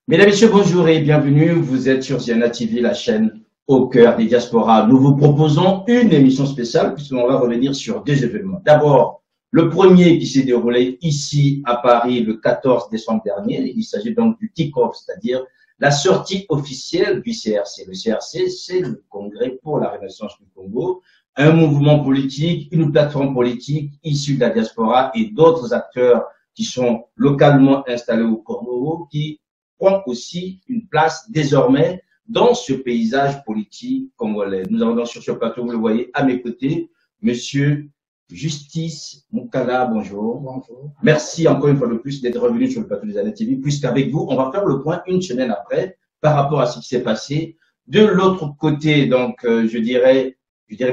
Mesdames et messieurs, bonjour et bienvenue. Vous êtes sur Ziana TV, la chaîne au cœur des diasporas. Nous vous proposons une émission spéciale puisqu'on va revenir sur deux événements. D'abord, le premier qui s'est déroulé ici à Paris le 14 décembre dernier. Il s'agit donc du kick-off, c'est-à-dire la sortie officielle du CRC. Le CRC, c'est le Congrès pour la Renaissance du Congo, un mouvement politique, une plateforme politique issue de la diaspora et d'autres acteurs qui sont localement installés au Congo, qui prend aussi une place désormais dans ce paysage politique congolais. Nous avons donc sur ce plateau, vous le voyez à mes côtés, Monsieur Justice Moukala, bonjour. Bonjour. Merci encore une fois de plus d'être revenu sur le plateau des Ziana TV, puisqu'avec vous, on va faire le point une semaine après par rapport à ce qui s'est passé. De l'autre côté, donc, je dirais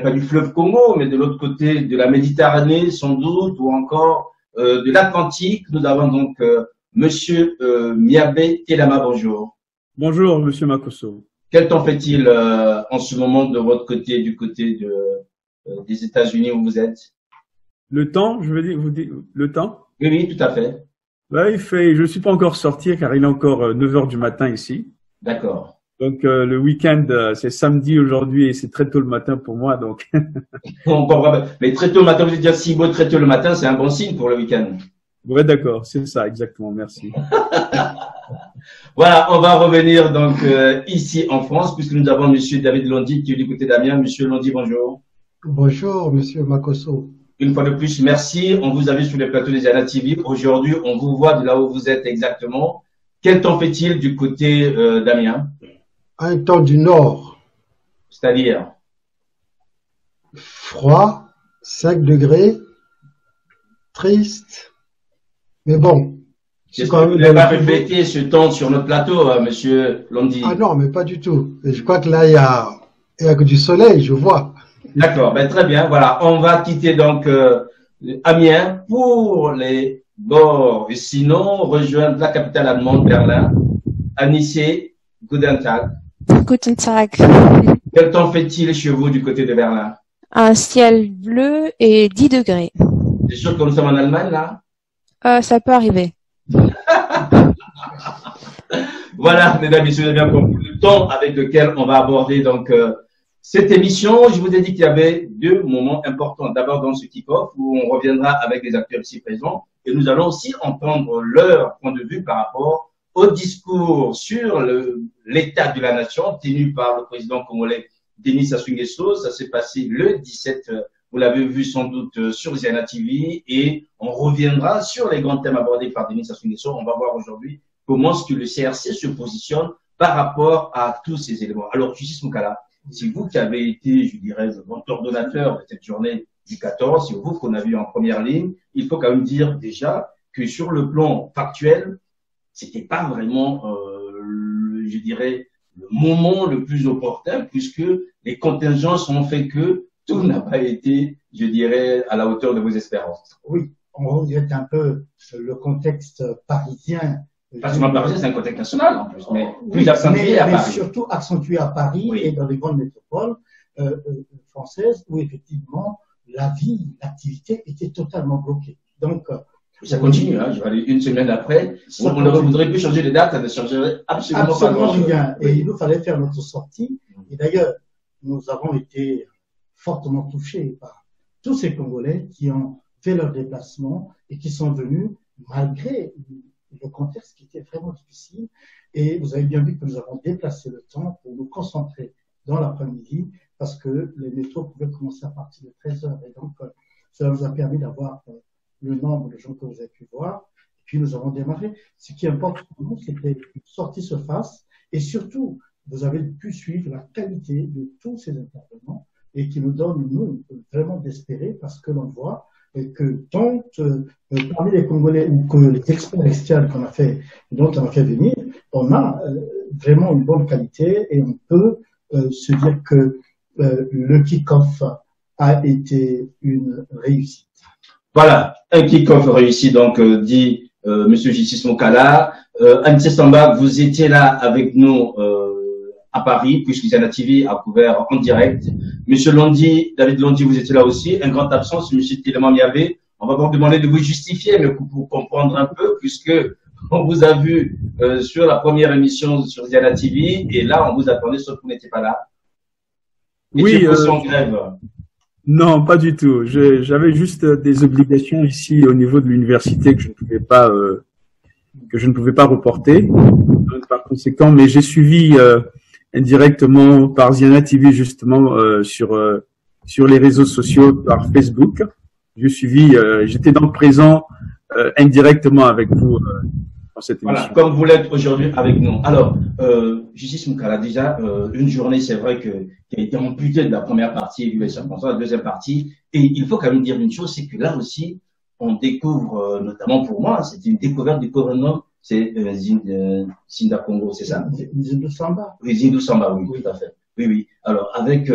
pas du fleuve Congo, mais de l'autre côté de la Méditerranée, sans doute, ou encore de l'Atlantique, nous avons donc Monsieur Miabé Telama, bonjour. Bonjour, Monsieur Makosso. Quel temps fait-il en ce moment de votre côté, du côté des États-Unis où vous êtes? Le temps, je veux dire, vous dites le temps? Oui, oui, tout à fait. Ouais, je ne suis pas encore sorti car il est encore 9 heures du matin ici. D'accord. Donc le week-end, c'est samedi aujourd'hui et c'est très tôt le matin pour moi. Donc. Mais très tôt le matin, vous dire si beau très tôt le matin, c'est un bon signe pour le week-end. Ouais, d'accord, c'est ça, exactement, merci. Voilà, on va revenir donc ici en France, puisque nous avons Monsieur David Londi qui est du côté d'Amiens. Monsieur Londi, bonjour. Bonjour, Monsieur Makosso. Une fois de plus, merci. On vous a vu sur les plateaux des Ziana TV. Aujourd'hui, on vous voit de là où vous êtes exactement. Quel temps fait-il du côté d'Amiens? Un temps du nord. C'est-à-dire? Froid, 5 degrés, triste. Mais bon. J'espère que vous n'avez pas répété ce temps sur notre plateau, Monsieur Londi. Ah non, mais pas du tout. Et je crois que là, il y a que du soleil, je vois. D'accord, ben très bien. Voilà, on va quitter donc Amiens pour les bords et sinon rejoindre la capitale allemande, Berlin. Anissé, guten Tag. Guten Tag. Quel temps fait-il chez vous du côté de Berlin? Un ciel bleu et 10 degrés. C'est sûr que nous sommes en Allemagne là? Ça peut arriver. Voilà, mesdames et messieurs, vous avez bien compris le temps avec lequel on va aborder donc cette émission. Je vous ai dit qu'il y avait deux moments importants. D'abord dans ce kick-off où on reviendra avec les acteurs ici présents et nous allons aussi entendre leur point de vue par rapport au discours sur l'état de la nation tenu par le président congolais Denis Sassou Nguesso. Ça s'est passé le 17, vous l'avez vu sans doute sur Ziana TV, et on reviendra sur les grands thèmes abordés par Denis Sassou Nguesso. On va voir aujourd'hui comment est-ce que le CRC se positionne par rapport à tous ces éléments. Alors, Justice Moukala, c'est vous qui avez été, je dirais, le grand ordonnateur de cette journée du 14, c'est vous qu'on a vu en première ligne. Il faut quand même dire déjà que sur le plan factuel, c'était pas vraiment, je dirais, le moment le plus opportun, puisque les contingences ont fait que tout n'a pas été, je dirais, à la hauteur de vos espérances. Oui, on regrette un peu le contexte parisien. Pas seulement parisien, c'est un contexte national en plus, mais plus oui, accentué à Paris. Mais surtout accentué à Paris, oui, et dans les grandes métropoles françaises où effectivement la vie, l'activité était totalement bloquée. Donc ça continue, hein, je vais aller une semaine après. On ne voudrait plus changer les dates, ça ne changerait absolument pas grand-chose. Rien. Et il nous fallait faire notre sortie. Et d'ailleurs, nous avons été fortement touchés par tous ces Congolais qui ont fait leur déplacement et qui sont venus malgré le contexte qui était vraiment difficile. Et vous avez bien vu que nous avons déplacé le temps pour nous concentrer dans l'après-midi parce que les métros pouvaient commencer à partir de 13 heures. Et donc, cela nous a permis d'avoir le nombre de gens que vous avez pu voir. Et puis, nous avons démarré. Ce qui importe pour nous, c'est que les sorties se fassent. Et surtout, vous avez pu suivre la qualité de tous ces intervenants et qui nous donne, nous, vraiment d'espérer parce que l'on voit que tant parmi les Congolais ou que les experts externes qu'on a fait, dont on a fait venir, on a vraiment une bonne qualité et on peut se dire que le kick-off a été une réussite. Voilà, un kick-off réussi, donc, dit Monsieur Justice Moukala. Anissé Samba, vous étiez là avec nous à Paris, puisque Ziana TV a couvert en direct. Monsieur Londi, David Londi, vous étiez là aussi. Un grand absence, Monsieur Telema Miabé. On va vous demander de vous justifier, mais pour comprendre un peu, puisque on vous a vu sur la première émission sur Ziana TV, et là, on vous attendait, sauf que vous n'étiez pas là. Et Oui, aussi en grève. non, pas du tout. J'avais juste des obligations ici au niveau de l'université que je ne pouvais pas reporter. Donc, par conséquent, mais j'ai suivi indirectement par Ziana TV justement sur les réseaux sociaux, par Facebook. J'ai suivi, j'étais donc présent indirectement avec vous dans cette émission. Voilà, comme vous l'êtes aujourd'hui avec nous. Alors, Justice Moukala, déjà, une journée, c'est vrai qui a été amputée de la première partie, vu les circonstances, la deuxième partie. Et il faut quand même dire une chose, c'est que là aussi, on découvre, notamment pour moi, c'est une découverte du gouvernement, c'est Zinda Congo, c'est ça? Zindu Samba. Oui, Zindu Samba, oui, tout à fait. Oui, oui. Alors, avec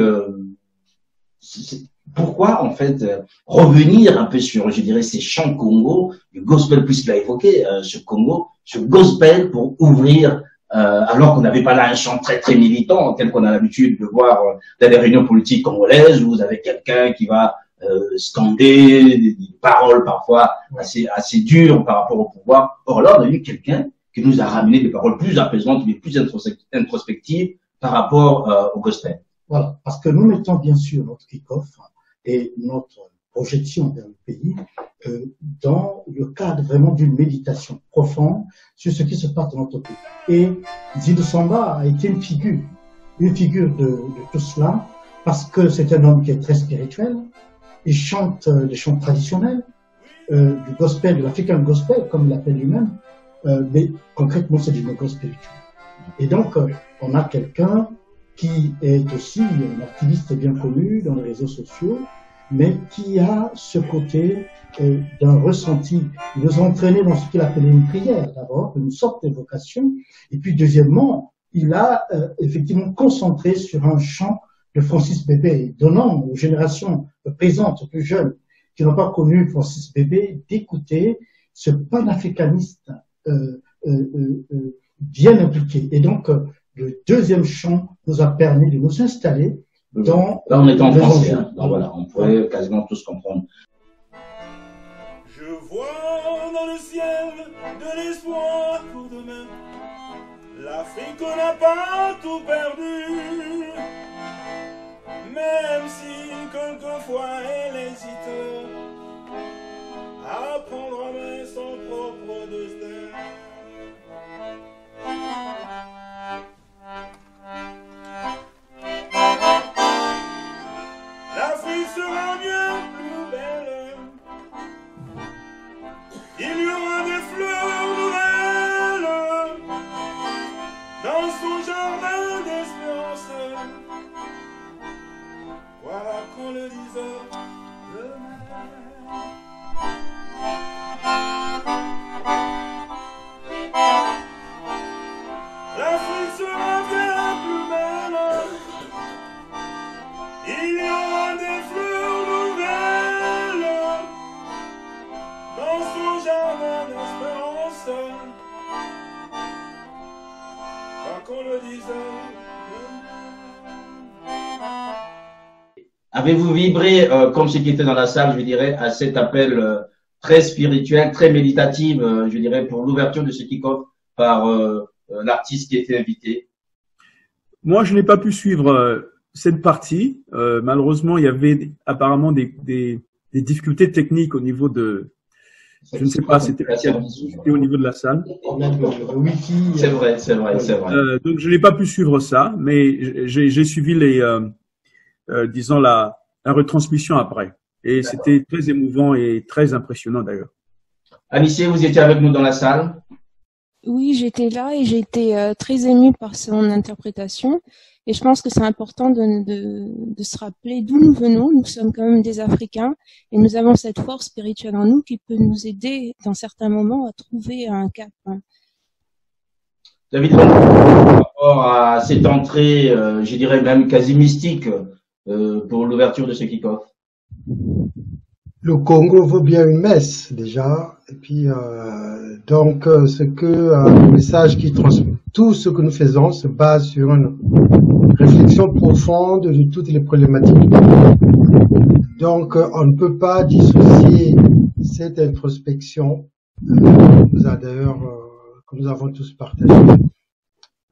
pourquoi, en fait, revenir un peu sur, je dirais, ces chants Congo, le gospel, puisqu'il a évoqué ce Congo, ce gospel pour ouvrir, alors qu'on n'avait pas là un chant très, très militant, tel qu'on a l'habitude de voir dans des réunions politiques congolaises, où vous avez quelqu'un qui va scander des paroles parfois assez dures par rapport au pouvoir. Or là, on a eu quelqu'un qui nous a ramené des paroles plus apaisantes, mais plus introspectives par rapport au gospel. Voilà, parce que nous mettons bien sûr notre kick-off et notre projection vers le pays dans le cadre vraiment d'une méditation profonde sur ce qui se passe dans notre pays. Et Zindu Samba a été une figure de tout cela, parce que c'est un homme qui est très spirituel. Il chante les chants traditionnels, du gospel, de l'African gospel, comme il l'appelle lui-même, mais concrètement c'est du gospel spirituel. Et donc, on a quelqu'un qui est aussi un activiste bien connu dans les réseaux sociaux, mais qui a ce côté d'un ressenti. Il nous a entraîné dans ce qu'il appelait une prière, d'abord, une sorte d'évocation, et puis deuxièmement, il a effectivement concentré sur un chant de Francis Bébé, donnant aux générations présentes, plus jeunes, qui n'ont pas connu Francis Bébé, d'écouter ce panafricaniste bien impliqué. Et donc, le deuxième chant nous a permis de nous installer dans... Là, on est en français, hein. Donc voilà, on pourrait quasiment tous comprendre. Je vois dans le ciel de l'espoir pour demain. L'Afrique n'a pas tout perdu, même si quelquefois elle hésite à prendre en main son propre destin. L'Afrique sera bien plus belle. Il y aura des fleurs nouvelles dans son jardin d'espérance. Voilà qu'on le dise l'Afrique sera bien plus belle. Il y aura des fleurs nouvelles dans son jardin d'espérance. Quoi qu'on le dise. Avez-vous vibré, comme ceux qui étaient dans la salle, je dirais, à cet appel très spirituel, très méditatif, je dirais, pour l'ouverture de ce kick-off par l'artiste qui était invité? Moi, je n'ai pas pu suivre cette partie. Malheureusement, il y avait apparemment des difficultés techniques au niveau de... Je ne sais pas, c'était au niveau de la salle. C'est vrai. Donc, je n'ai pas pu suivre ça, mais j'ai suivi disons, la retransmission après. Et c'était très émouvant et très impressionnant d'ailleurs. Anicie, vous étiez avec nous dans la salle? Oui, j'étais là et j'ai été très émue par son interprétation. Et je pense que c'est important de se rappeler d'où nous venons. Nous sommes quand même des Africains et nous avons cette force spirituelle en nous qui peut nous aider dans certains moments à trouver un cap. David, par rapport à cette entrée, je dirais même quasi mystique, pour l'ouverture de ce kick-off? Le Congo vaut bien une messe déjà, et puis donc le message qui transmet, tout ce que nous faisons se base sur une réflexion profonde de toutes les problématiques du pays. Donc on ne peut pas dissocier cette introspection, nous a d'ailleurs que nous avons tous partagé.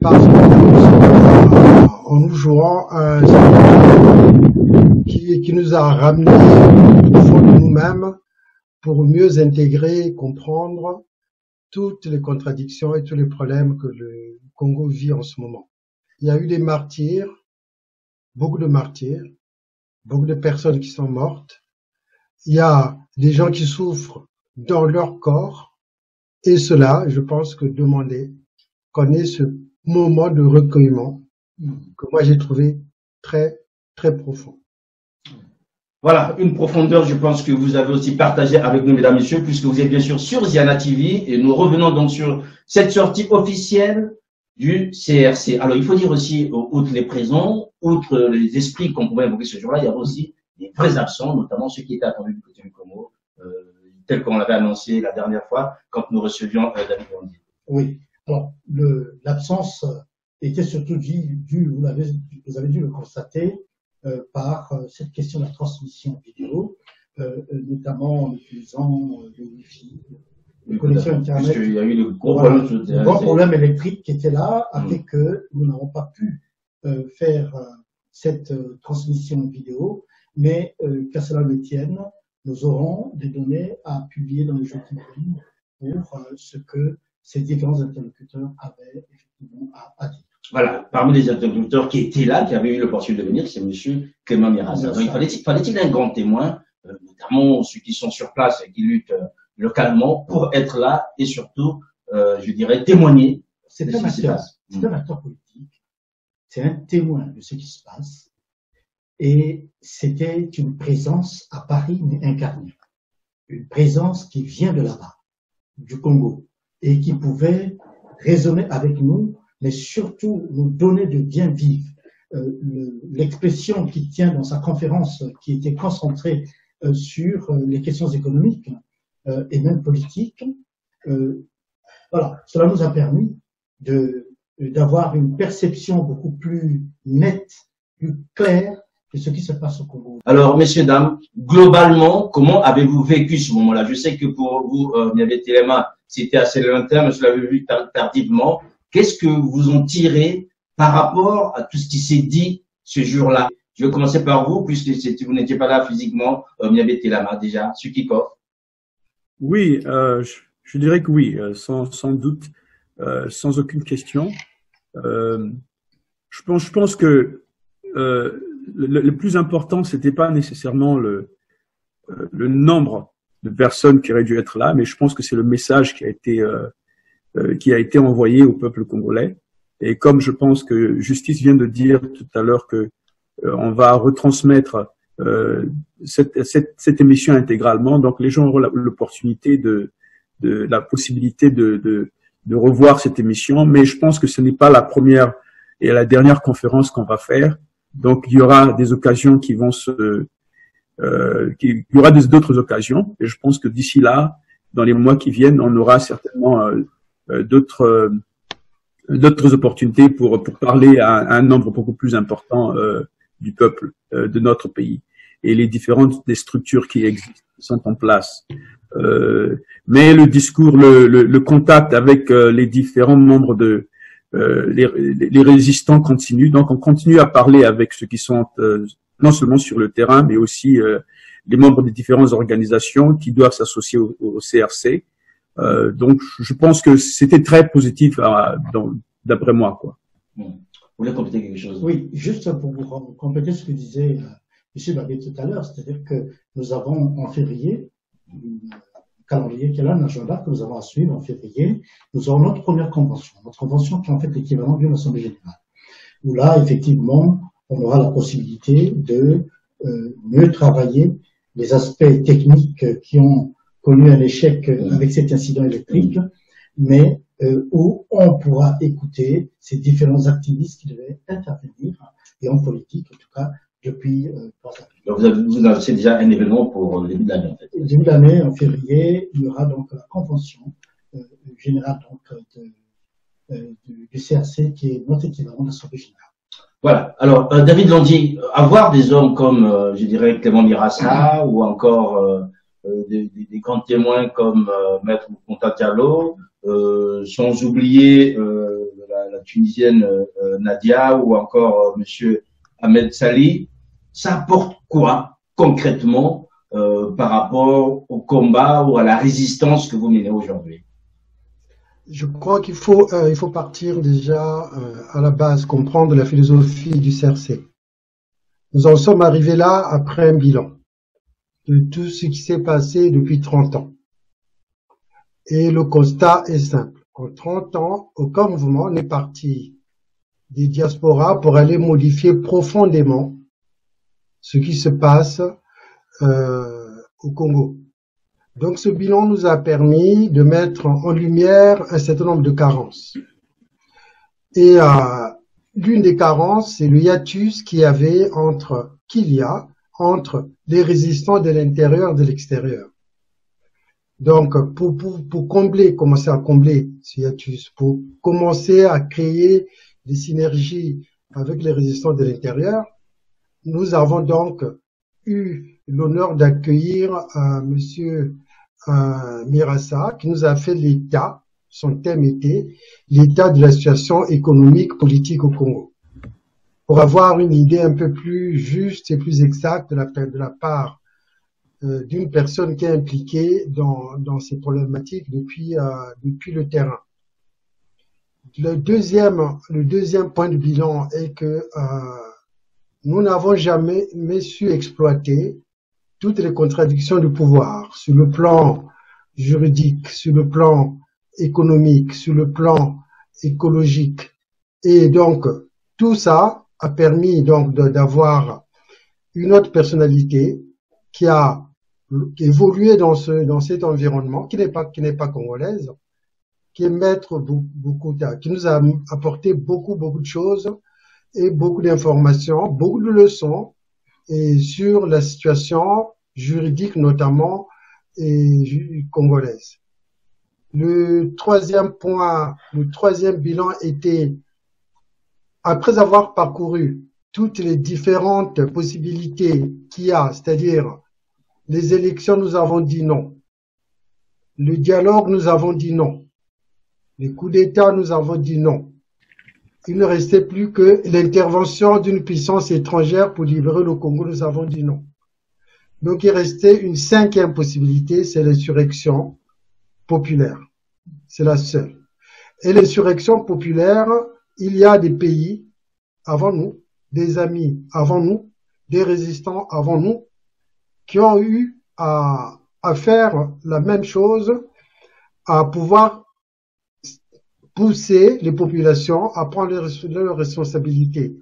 Parce que en nous jouant un qui nous a ramenés au fond de nous-mêmes pour mieux intégrer et comprendre toutes les contradictions et tous les problèmes que le Congo vit en ce moment. Il y a eu des martyrs, beaucoup de personnes qui sont mortes. Il y a des gens qui souffrent dans leur corps. Et cela, je pense que demander qu'on ait ce moment de recueillement que moi j'ai trouvé très, très profond. Voilà, une profondeur, je pense que vous avez aussi partagé avec nous, mesdames, messieurs, puisque vous êtes bien sûr sur Ziana TV et nous revenons donc sur cette sortie officielle du CRC. Alors, il faut dire aussi, outre les présents, outre les esprits qu'on pouvait évoquer ce jour-là, il y avait aussi des vrais absents, notamment ceux qui étaient attendus du côté du Congo, tel qu'on l'avait annoncé la dernière fois quand nous recevions David Londi. Oui, alors l'absence était surtout due, vous avez dû le constater, par cette question de la transmission vidéo, notamment en utilisant le Wi-Fi, les connexions Internet. Puisqu'il y a eu de gros problèmes électriques qui étaient là, a fait que nous n'avons pas pu faire cette transmission vidéo, mais qu'à cela ne tienne, nous aurons des données à publier dans les jours qui viennent pour ce que ces différents interlocuteurs avaient effectivement à dire. Voilà, parmi les interlocuteurs qui étaient là, qui avaient eu l'opportunité de venir, c'est M. Clément Mirassa. Donc, fallait-il un grand témoin, notamment ceux qui sont sur place et qui luttent localement, pour être là et surtout, je dirais, témoigner. C'est un acteur politique, c'est un témoin de ce qui se passe, et c'était une présence à Paris, mais incarnée. Une présence qui vient de là-bas, du Congo, et qui pouvait raisonner avec nous, mais surtout nous donner de bien vivre. L'expression qu'il tient dans sa conférence, qui était concentrée sur les questions économiques et même politiques, voilà, cela nous a permis d'avoir une perception beaucoup plus nette, plus claire de ce qui se passe au Congo. Alors, messieurs, dames, globalement, comment avez-vous vécu ce moment-là? Je sais que pour vous, Niabé Téléma, c'était assez lointain, mais je l'avais vu tardivement. Qu'est-ce que vous en tirez par rapport à tout ce qui s'est dit ce jour-là? Je vais commencer par vous, puisque vous n'étiez pas là physiquement, Niabé Téléma, déjà, sur Kick-Off. Oui, je dirais que oui, sans doute, sans aucune question. Je pense que le plus important, c'était pas nécessairement le nombre de personnes qui auraient dû être là, mais je pense que c'est le message qui a été envoyé au peuple congolais. Et comme je pense que Justice vient de dire tout à l'heure que on va retransmettre cette émission intégralement, donc les gens auront l'opportunité la possibilité de revoir cette émission. Mais je pense que ce n'est pas la première et la dernière conférence qu'on va faire. Donc il y aura des occasions qui vont il y aura d'autres occasions. Et je pense que d'ici là, dans les mois qui viennent, on aura certainement d'autres opportunités pour parler à un nombre beaucoup plus important du peuple de notre pays et les différentes des structures qui existent, qui sont en place. Mais le discours, le contact avec les différents membres les résistants continue. Donc on continue à parler avec ceux qui sont non seulement sur le terrain, mais aussi les membres des différentes organisations qui doivent s'associer au CRC. Donc je pense que c'était très positif d'après moi, quoi. Vous voulez compléter quelque chose? Oui, juste pour vous compléter ce que disait M. Babé tout à l'heure, c'est-à-dire que nous avons en février un calendrier qui est là, un agenda que nous avons à suivre en février. Nous aurons notre première convention qui est en fait l'équivalent d'une assemblée générale, où là, effectivement, on aura la possibilité de mieux travailler les aspects techniques qui ont connu un échec avec cet incident électrique, mais où on pourra écouter ces différents activistes qui devaient intervenir, et en politique, en tout cas, depuis 3 ans. Donc vous annoncez déjà un événement pour le début de l'année, en fait. Le début de l'année, en février, il y aura donc la convention générale donc, du CRC, qui est notre équivalent de l'Assemblée générale. Voilà. Alors, David Londi, avoir des hommes comme, je dirais, Clément Mirassa ou encore des grands témoins comme Maître Kounta Diallo, sans oublier la Tunisienne Nadia ou encore Monsieur Ahmed Sali. Ça apporte quoi concrètement par rapport au combat ou à la résistance que vous menez aujourd'hui? Je crois qu'il faut partir déjà à la base, comprendre la philosophie du CRC. Nous en sommes arrivés là après un bilan de tout ce qui s'est passé depuis 30 ans. Et le constat est simple. En 30 ans, aucun mouvement n'est parti des diasporas pour aller modifier profondément ce qui se passe au Congo. Donc ce bilan nous a permis de mettre en lumière un certain nombre de carences. Et l'une des carences, c'est le hiatus qu'il y a entre les résistants de l'intérieur et de l'extérieur. Donc pour commencer à combler ce hiatus, pour commencer à créer des synergies avec les résistants de l'intérieur, nous avons donc eu l'honneur d'accueillir Monsieur Mirassa, qui nous a fait l'état, son thème était l'état de la situation économique, politique au Congo. Pour avoir une idée un peu plus juste et plus exacte de la part d'une personne qui est impliquée dans ces problématiques depuis le terrain. Le deuxième point de bilan est que nous n'avons jamais su exploiter toutes les contradictions du pouvoir sur le plan juridique, sur le plan économique, sur le plan écologique. Et donc, tout ça a permis donc d'avoir une autre personnalité qui a évolué dans cet environnement, qui n'est pas congolaise, qui est Maître Bokouta, qui nous a apporté beaucoup de choses et beaucoup d'informations, beaucoup de leçons et sur la situation juridique notamment et congolaise. Le troisième bilan était, après avoir parcouru toutes les différentes possibilités qu'il y a, c'est-à-dire les élections, nous avons dit non. Le dialogue, nous avons dit non. Les coups d'État, nous avons dit non. Il ne restait plus que l'intervention d'une puissance étrangère pour libérer le Congo, nous avons dit non. Donc il restait une cinquième possibilité, c'est l'insurrection populaire. C'est la seule. Et l'insurrection populaire, il y a des pays avant nous, des amis avant nous, des résistants avant nous, qui ont eu à faire la même chose, à pouvoir pousser les populations à prendre leurs responsabilités.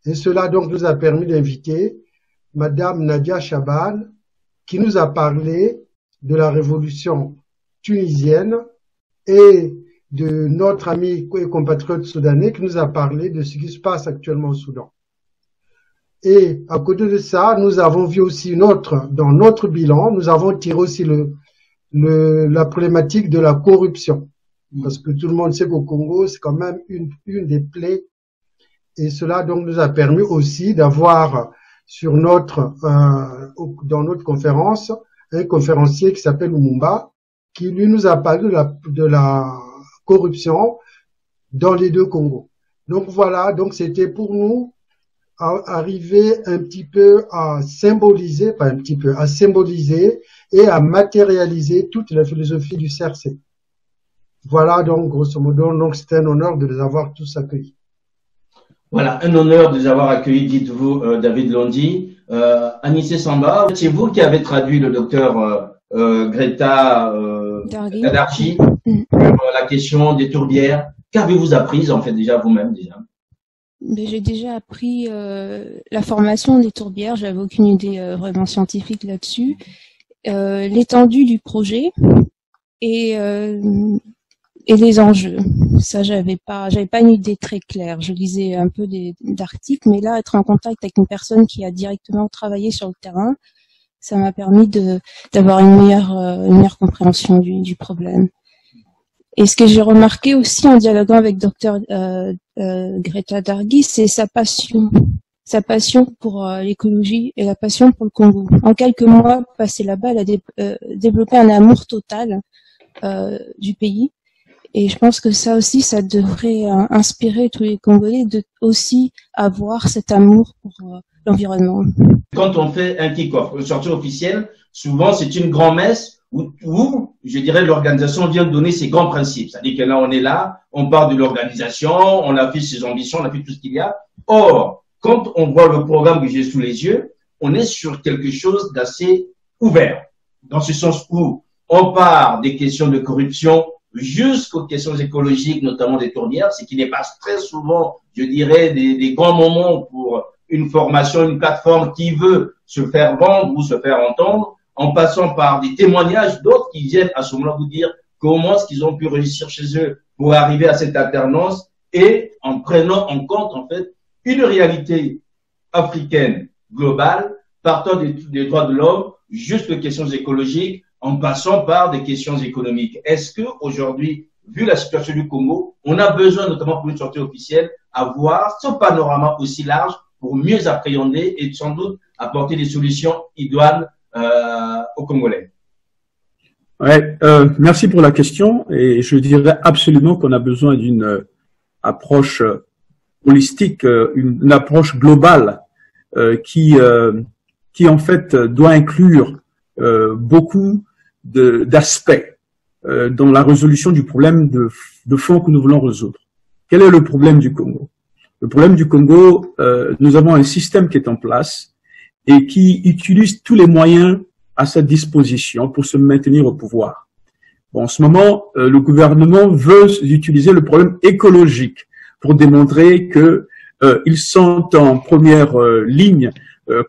Et cela donc nous a permis d'inviter Madame Nadia Chaban, qui nous a parlé de la révolution tunisienne et de notre ami et compatriote soudanais qui nous a parlé de ce qui se passe actuellement au Soudan. Et à côté de ça, nous avons vu aussi dans notre bilan, nous avons tiré aussi la problématique de la corruption. Parce que tout le monde sait qu'au Congo, c'est quand même une des plaies. Et cela donc nous a permis aussi d'avoir dans notre conférence, un conférencier qui s'appelle Lumumba, qui lui nous a parlé de la corruption dans les deux Congos. Donc voilà, donc c'était pour nous arriver un petit peu à symboliser, pas un petit peu, à symboliser et à matérialiser toute la philosophie du CRC. Voilà donc grosso modo, donc c'était un honneur de les avoir tous accueillis. Voilà, un honneur de les avoir accueillis, dites-vous, David Londi. Anissé Samba, c'est vous qui avez traduit le docteur Greta Dargi sur la question des tourbières. Qu'avez-vous appris en fait déjà vous-même déjà? J'ai déjà appris la formation des tourbières, j'avais aucune idée vraiment scientifique là-dessus, l'étendue du projet et les enjeux. Ça, j'avais pas une idée très claire. Je lisais un peu d'articles, mais là, être en contact avec une personne qui a directement travaillé sur le terrain, ça m'a permis d'avoir une meilleure compréhension du problème. Et ce que j'ai remarqué aussi en dialoguant avec Dr Greta Dargi, c'est sa passion sa passion pour l'écologie et la passion pour le Congo. En quelques mois passés là-bas, elle a développé un amour total du pays. Et je pense que ça aussi, ça devrait inspirer tous les Congolais de aussi avoir cet amour pour l'environnement. Quand on fait un kick-off, une sortie officielle, souvent c'est une grand-messe où, je dirais, l'organisation vient donner ses grands principes. C'est-à-dire que là, on est là, on parle de l'organisation, on affiche ses ambitions, on affiche tout ce qu'il y a. Or, quand on voit le programme que j'ai sous les yeux, on est sur quelque chose d'assez ouvert. Dans ce sens où on part des questions de corruption jusqu'aux questions écologiques, notamment des tournières, ce qui n'est pas très souvent, je dirais, des grands moments pour une formation, une plateforme qui veut se faire vendre ou se faire entendre, en passant par des témoignages d'autres qui viennent à ce moment-là vous dire comment est-ce qu'ils ont pu réussir chez eux pour arriver à cette alternance et en prenant en compte, en fait, une réalité africaine globale, partant des droits de l'homme jusqu'aux questions écologiques, en passant par des questions économiques. Est-ce que aujourd'hui, vu la situation du Congo, on a besoin, notamment pour une sortie officielle, avoir ce panorama aussi large pour mieux appréhender et sans doute apporter des solutions idoines aux Congolais? Ouais, merci pour la question et je dirais absolument qu'on a besoin d'une approche holistique, une approche globale qui en fait doit inclure beaucoup d'aspects dans la résolution du problème de fond que nous voulons résoudre. Quel est le problème du Congo? Le problème du Congo, nous avons un système qui est en place et qui utilise tous les moyens à sa disposition pour se maintenir au pouvoir. Bon, en ce moment, le gouvernement veut utiliser le problème écologique pour démontrer que ils sont en première ligne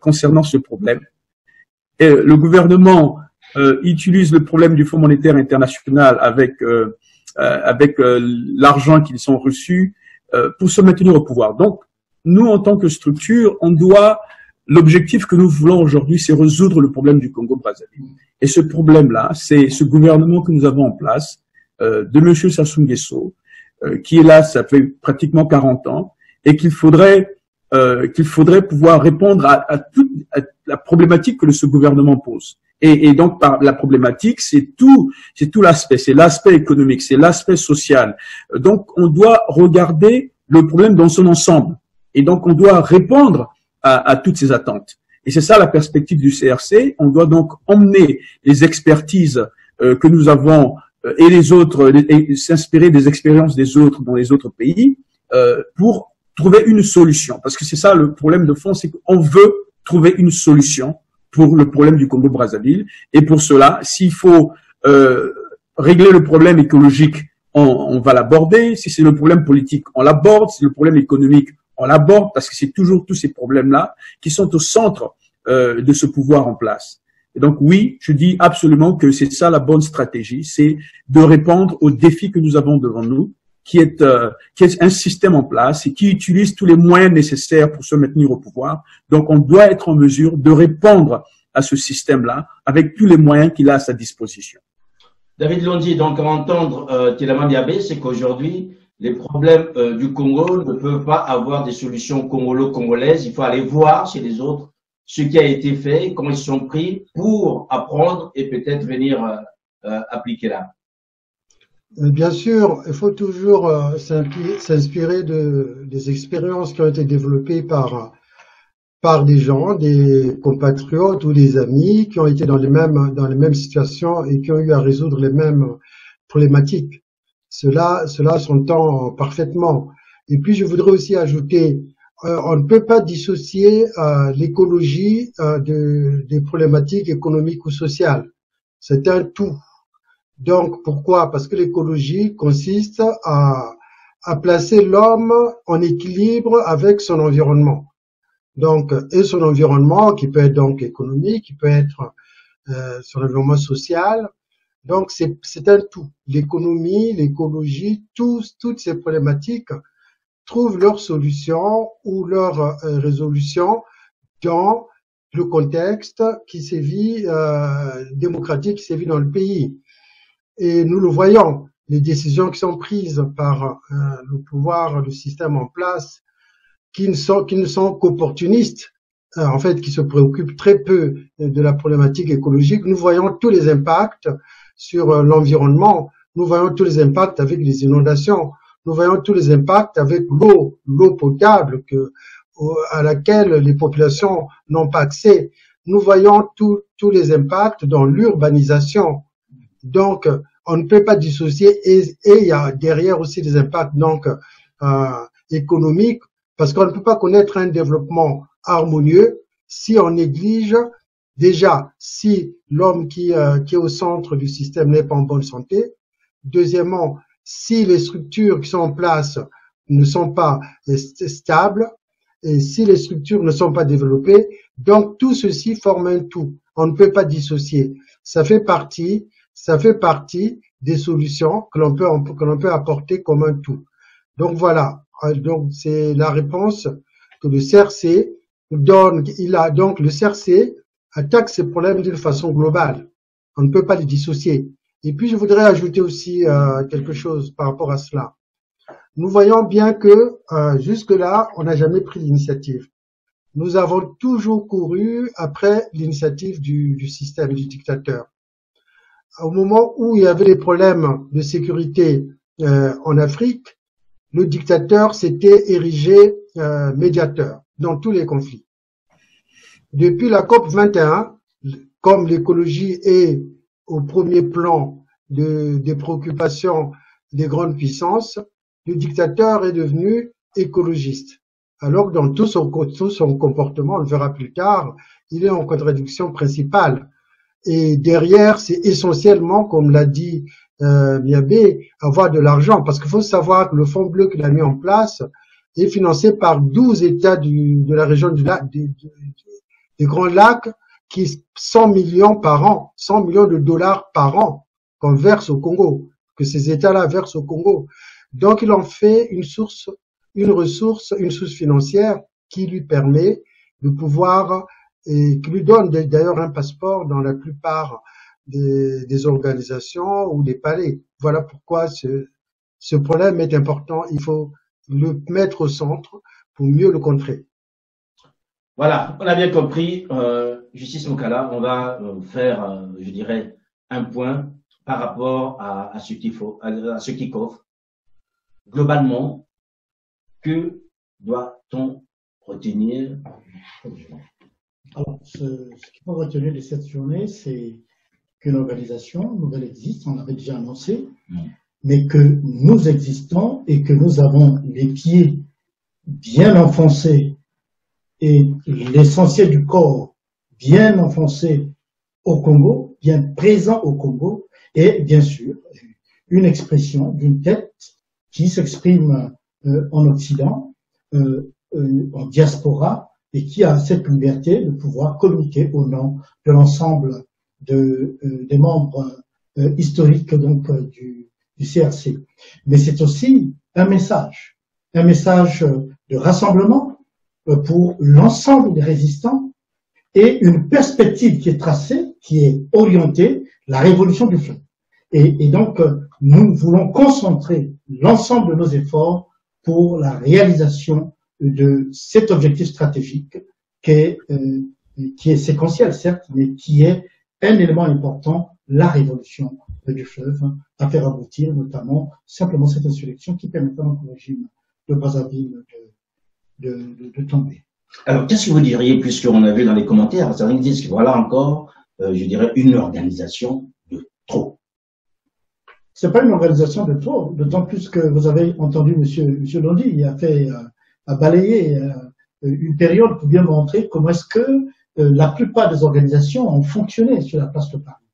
concernant ce problème. Et le gouvernement utilise le problème du Fonds monétaire international avec l'argent qu'ils ont reçu pour se maintenir au pouvoir. Donc, nous, en tant que structure, l'objectif que nous voulons aujourd'hui, c'est résoudre le problème du Congo-Brazzaville. Et ce problème-là, c'est ce gouvernement que nous avons en place, de M. Sassou Nguesso, qui est là, ça fait pratiquement 40 ans, et qu'il faudrait pouvoir répondre à toute la problématique que ce gouvernement pose. Et donc, par la problématique, c'est tout l'aspect, c'est l'aspect économique, c'est l'aspect social. Donc, on doit regarder le problème dans son ensemble. Et donc, on doit répondre à toutes ces attentes. Et c'est ça la perspective du CRC. On doit donc emmener les expertises que nous avons et les autres, et s'inspirer des expériences des autres dans les autres pays pour trouver une solution. Parce que c'est ça le problème de fond, c'est qu'on veut trouver une solution pour le problème du Congo-Brazzaville. Et pour cela, s'il faut régler le problème écologique, on va l'aborder. Si c'est le problème politique, on l'aborde. Si c'est le problème économique, on l'aborde, parce que c'est toujours tous ces problèmes-là qui sont au centre de ce pouvoir en place. Et donc oui, je dis absolument que c'est ça la bonne stratégie, c'est de répondre aux défis que nous avons devant nous, qui est un système en place et qui utilise tous les moyens nécessaires pour se maintenir au pouvoir. Donc on doit être en mesure de répondre à ce système-là avec tous les moyens qu'il a à sa disposition. David Londi, donc à entendre Tielaman Diabé, c'est qu'aujourd'hui, les problèmes du Congo ne peuvent pas avoir des solutions congolo-congolaises. Il faut aller voir chez les autres ce qui a été fait, comment ils sont pris pour apprendre et peut-être venir appliquer là. Mais bien sûr, il faut toujours s'inspirer des expériences qui ont été développées par des gens, des compatriotes ou des amis qui ont été dans les mêmes situations et qui ont eu à résoudre les mêmes problématiques. Cela s'entend parfaitement. Et puis, je voudrais aussi ajouter, on ne peut pas dissocier l'écologie des problématiques économiques ou sociales. C'est un tout. Donc, pourquoi? Parce que l'écologie consiste à placer l'homme en équilibre avec son environnement. Donc, et son environnement, qui peut être donc économique, qui peut être son environnement social. Donc, c'est un tout. L'économie, l'écologie, toutes ces problématiques trouvent leur solution ou leur résolution dans le contexte qui sévit, démocratique qui sévit dans le pays. Et nous le voyons, les décisions qui sont prises par le pouvoir, le système en place, qui ne sont qu'opportunistes, en fait, qui se préoccupent très peu de la problématique écologique. Nous voyons tous les impacts sur l'environnement. Nous voyons tous les impacts avec les inondations. Nous voyons tous les impacts avec l'eau potable à laquelle les populations n'ont pas accès. Nous voyons tous les impacts dans l'urbanisation. Donc, on ne peut pas dissocier, et il y a derrière aussi des impacts donc économiques, parce qu'on ne peut pas connaître un développement harmonieux si on néglige déjà si l'homme qui est au centre du système n'est pas en bonne santé. Deuxièmement, si les structures qui sont en place ne sont pas stables, et si les structures ne sont pas développées, donc tout ceci forme un tout. On ne peut pas dissocier. Ça fait partie des solutions que l'on peut apporter comme un tout. Donc voilà. Donc c'est la réponse que le CRC donne. Le CRC attaque ces problèmes d'une façon globale. On ne peut pas les dissocier. Et puis je voudrais ajouter aussi quelque chose par rapport à cela. Nous voyons bien que jusque-là, on n'a jamais pris l'initiative. Nous avons toujours couru après l'initiative du système du dictateur. Au moment où il y avait des problèmes de sécurité en Afrique, le dictateur s'était érigé médiateur dans tous les conflits. Depuis la COP 21, comme l'écologie est au premier plan des préoccupations des grandes puissances, le dictateur est devenu écologiste. Alors que dans tout son comportement, on le verra plus tard, il est en contradiction principale. Et derrière, c'est essentiellement, comme l'a dit Miabé, avoir de l'argent. Parce qu'il faut savoir que le fonds bleu qu'il a mis en place est financé par 12 États de la région des Grands Lacs, qui 100 millions par an, 100 millions de dollars par an qu'on verse au Congo, que ces États-là versent au Congo. Donc, il en fait une source financière qui lui permet de pouvoir, et qui lui donne d'ailleurs un passeport dans la plupart des organisations ou des palais. Voilà pourquoi ce problème est important. Il faut le mettre au centre pour mieux le contrer. Voilà, on a bien compris. Justice Mokala, on va faire, je dirais, un point par rapport à ce kick-off. Globalement, que doit-on retenir? Alors, ce qu'il faut retenir de cette journée, c'est qu'une organisation nouvelle existe, on l'avait déjà annoncé, mais que nous existons et que nous avons les pieds bien enfoncés et l'essentiel du corps bien enfoncé au Congo, bien présent au Congo, et bien sûr, une expression d'une tête qui s'exprime en Occident, en diaspora, et qui a cette liberté de pouvoir communiquer au nom de l'ensemble des membres historiques donc du CRC. Mais c'est aussi un message de rassemblement pour l'ensemble des résistants et une perspective qui est tracée, qui est orientée, la révolution du fleuve. Et donc, nous voulons concentrer l'ensemble de nos efforts pour la réalisation de cet objectif stratégique qui est séquentiel, certes, mais qui est un élément important, la révolution du fleuve, à faire aboutir notamment simplement cette insurrection qui permettra au régime de Brazzaville de tomber. Alors, qu'est-ce que vous diriez, puisqu'on a vu dans les commentaires, certains disent que voilà encore, je dirais, une organisation de trop. C'est pas une organisation de trop, d'autant plus que vous avez entendu Monsieur Londi, il a balayé une période pour bien montrer comment est-ce que la plupart des organisations ont fonctionné sur la place de Paris.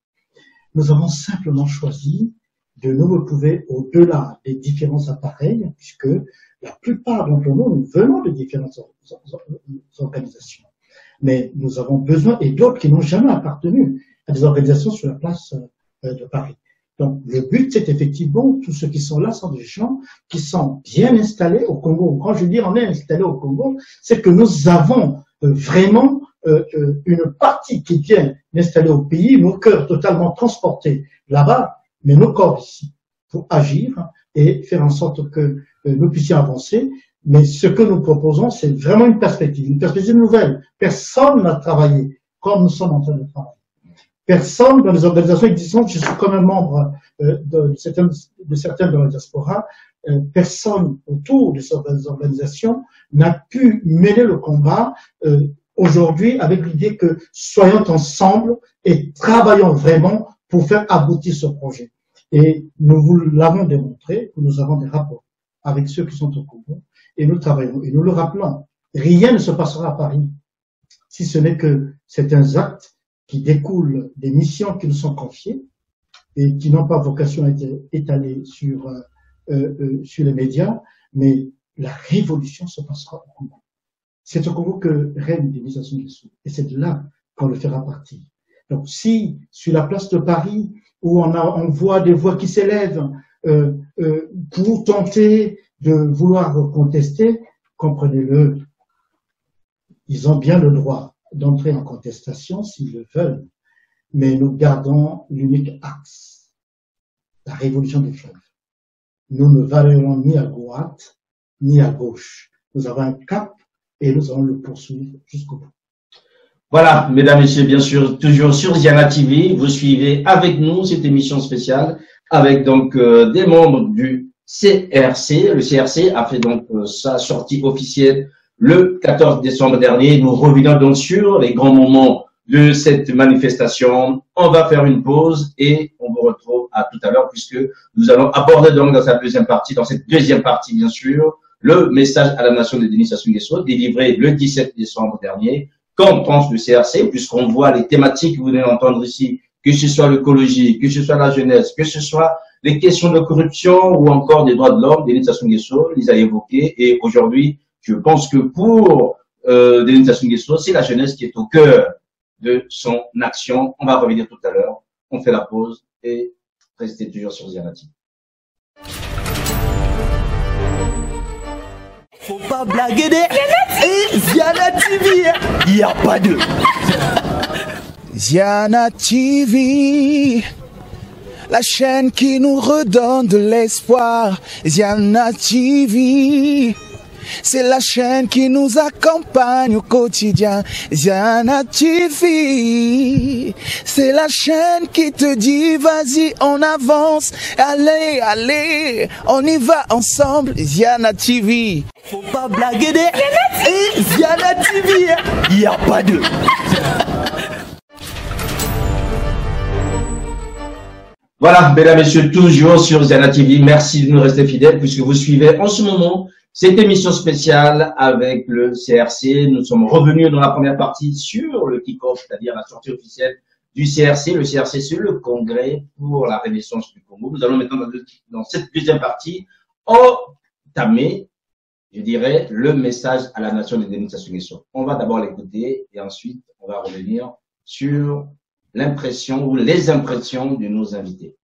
Nous avons simplement choisi de nous retrouver au-delà des différents appareils, puisque la plupart d'entre nous venons de différentes organisations. Mais nous avons besoin, et d'autres qui n'ont jamais appartenu à des organisations sur la place de Paris. Donc, le but, c'est effectivement, tous ceux qui sont là sont des gens qui sont bien installés au Congo. Quand je dis on est installé au Congo, c'est que nous avons vraiment une partie qui est bien installée au pays, nos cœurs totalement transportés là-bas, mais nos corps ici, pour agir et faire en sorte que nous puissions avancer Mais ce que nous proposons, c'est vraiment une perspective nouvelle. Personne n'a travaillé comme nous sommes en train de travailler. Personne dans les organisations existantes, je suis comme un membre de certaines de la diaspora, personne autour de ces organisations n'a pu mener le combat aujourd'hui avec l'idée que soyons ensemble et travaillons vraiment pour faire aboutir ce projet. Et nous vous l'avons démontré, que nous avons des rapports avec ceux qui sont au Congo et nous travaillons et nous le rappelons. Rien ne se passera à Paris si ce n'est que certains actes qui découlent des missions qui nous sont confiées et qui n'ont pas vocation à être étalées sur les médias, mais la révolution se passera au Congo. C'est au Congo que règne Denis Sassou Nguesso, et c'est de là qu'on le fera partir. Donc si, sur la place de Paris, où on voit des voix qui s'élèvent pour tenter de vouloir contester, comprenez-le, ils ont bien le droit d'entrer en contestation s'ils le veulent, mais nous gardons l'unique axe, la révolution des fleuves. Nous ne varions ni à droite, ni à gauche. Nous avons un cap et nous allons le poursuivre jusqu'au bout. Voilà, mesdames, messieurs, bien sûr, toujours sur Ziana TV, vous suivez avec nous cette émission spéciale avec donc des membres du CRC. Le CRC a fait donc sa sortie officielle le 14 décembre dernier. Nous revenons donc sur les grands moments de cette manifestation. On va faire une pause et on vous retrouve à tout à l'heure puisque nous allons aborder donc dans cette deuxième partie, bien sûr, le message à la nation de Denis Sassou Nguesso délivré le 17 décembre dernier. Qu'en pense le CRC, puisqu'on voit les thématiques que vous venez d'entendre ici, que ce soit l'écologie, que ce soit la jeunesse, que ce soit les questions de corruption ou encore des droits de l'homme, Denis Sassou Nguesso les a évoqués. Et aujourd'hui, je pense que pour Denis Sassou Nguesso, c'est la jeunesse qui est au cœur de son action. On va revenir tout à l'heure. On fait la pause et restez toujours sur Ziana TV. Faut pas blaguer des Ziana TV, il n'y a pas de Ziana TV, la chaîne qui nous redonne de l'espoir. Ziana TV, c'est la chaîne qui nous accompagne au quotidien. Ziana TV, c'est la chaîne qui te dit vas-y on avance, allez, allez, on y va ensemble. Ziana TV, faut pas blaguer des Ziana TV, il n'y a pas de Voilà, mesdames, messieurs, toujours sur Ziana TV. Merci de nous rester fidèles puisque vous suivez en ce moment cette émission spéciale avec le CRC. Nous sommes revenus dans la première partie sur le kick-off, c'est-à-dire la sortie officielle du CRC. Le CRC, c'est le Congrès pour la Renaissance du Congo. Nous allons maintenant dans cette deuxième partie entamer, je dirais, le message à la nation de Denis Sassou Nguesso. On va d'abord l'écouter et ensuite on va revenir sur l'impression ou les impressions de nos invités.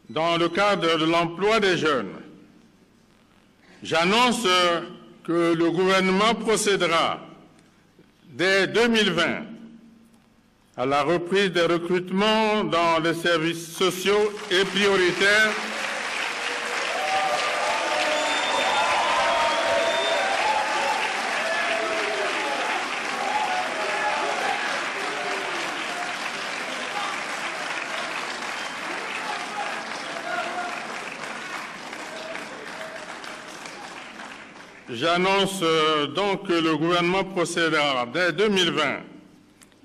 Dans le cadre de l'emploi des jeunes, j'annonce que le gouvernement procédera dès 2020 à la reprise des recrutements dans les services sociaux et prioritaires J'annonce donc que le gouvernement procédera dès 2020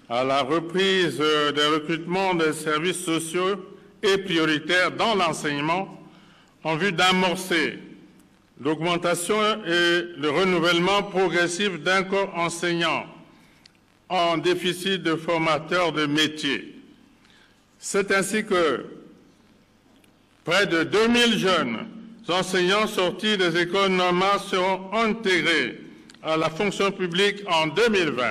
à la reprise des recrutements des services sociaux et prioritaires dans l'enseignement en vue d'amorcer l'augmentation et le renouvellement progressif d'un corps enseignant en déficit de formateurs de métiers. C'est ainsi que près de 2000 jeunes enseignants sortis des écoles normales seront intégrés à la fonction publique en 2020.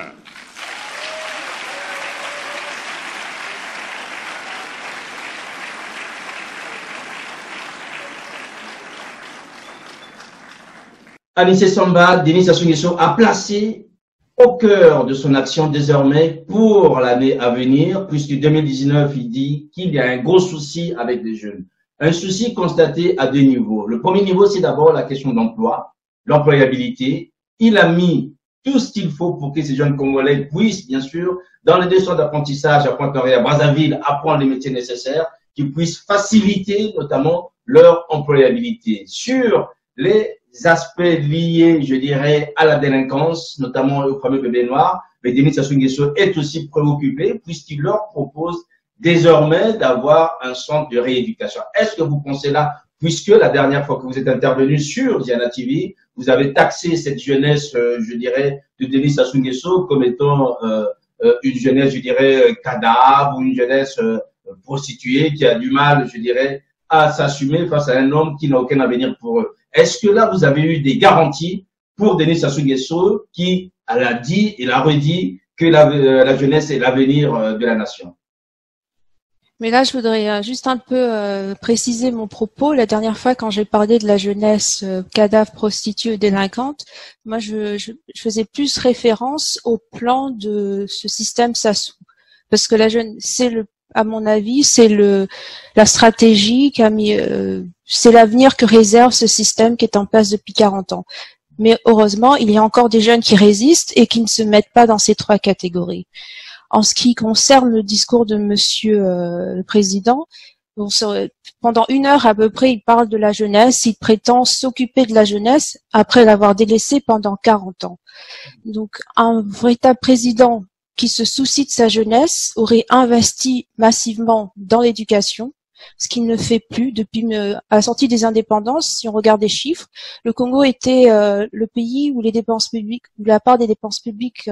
Anissé Samba, Denis Sassou Nguesso a placé au cœur de son action désormais pour l'année à venir, puisque 2019, il dit qu'il y a un gros souci avec les jeunes. Un souci constaté à deux niveaux. Le premier niveau, c'est d'abord la question d'emploi. l'employabilité. Il a mis tout ce qu'il faut pour que ces jeunes Congolais puissent, bien sûr, dans les 2 centres d'apprentissage à Pointe-Noire, à Brazzaville, apprendre les métiers nécessaires, qui puissent faciliter notamment leur employabilité. Sur les aspects liés, je dirais, à la délinquance, notamment au fameux bébé noir, mais Denis Sassou Nguesso est aussi préoccupé puisqu'il leur propose désormais d'avoir un centre de rééducation. Est-ce que vous pensez là, puisque la dernière fois que vous êtes intervenu sur Diana TV, vous avez taxé cette jeunesse, je dirais, de Denis Sassou Nguesso comme étant une jeunesse, je dirais, cadavre ou une jeunesse prostituée qui a du mal, je dirais, à s'assumer face à un homme qui n'a aucun avenir pour eux. Est-ce que là, vous avez eu des garanties pour Denis Sassou Nguesso qui l'a dit et l'a redit que la jeunesse est l'avenir de la nation? Mais là, je voudrais juste un peu préciser mon propos. La dernière fois, quand j'ai parlé de la jeunesse cadavre, prostituée, délinquante, moi, je faisais plus référence au plan de ce système Sassou. Parce que la jeune, à mon avis, c'est la stratégie qu'a mis, c'est l'avenir que réserve ce système qui est en place depuis 40 ans. Mais heureusement, il y a encore des jeunes qui résistent et qui ne se mettent pas dans ces 3 catégories. En ce qui concerne le discours de Monsieur le Président, pendant 1 heure à peu près, il parle de la jeunesse, il prétend s'occuper de la jeunesse après l'avoir délaissée pendant 40 ans. Donc, un véritable président qui se soucie de sa jeunesse aurait investi massivement dans l'éducation, ce qu'il ne fait plus depuis la sortie des indépendances. Si on regarde les chiffres, le Congo était le pays où les dépenses publiques, où la part des dépenses publiques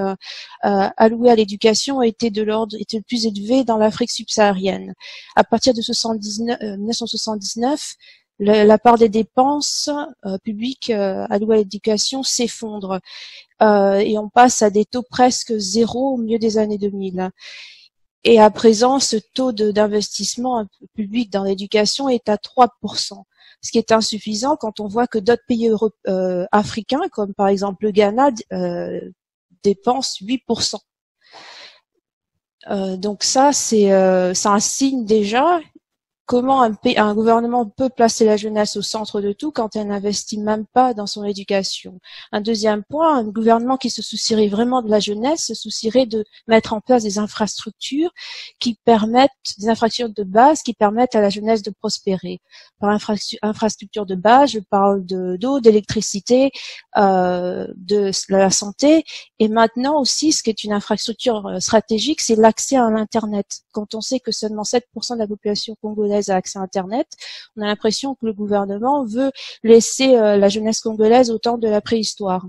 allouées à l'éducation était le plus élevée dans l'Afrique subsaharienne. À partir de 1979, la part des dépenses publiques allouées à l'éducation s'effondre et on passe à des taux presque zéro au milieu des années 2000. Et à présent, ce taux d'investissement public dans l'éducation est à 3%, ce qui est insuffisant quand on voit que d'autres pays africains, comme par exemple le Ghana, dépensent 8%. Donc ça, c'est un signe déjà. Comment un gouvernement peut placer la jeunesse au centre de tout quand elle n'investit même pas dans son éducation? Un deuxième point, un gouvernement qui se soucierait vraiment de la jeunesse se soucierait de mettre en place des infrastructures qui permettent, des infrastructures de base qui permettent à la jeunesse de prospérer. Par infrastructure de base, je parle d'eau, d'électricité, de la santé, et maintenant aussi, ce qui est une infrastructure stratégique, c'est l'accès à l'Internet. Quand on sait que seulement 7% de la population congolaise a accès à Internet, on a l'impression que le gouvernement veut laisser la jeunesse congolaise au temps de la préhistoire.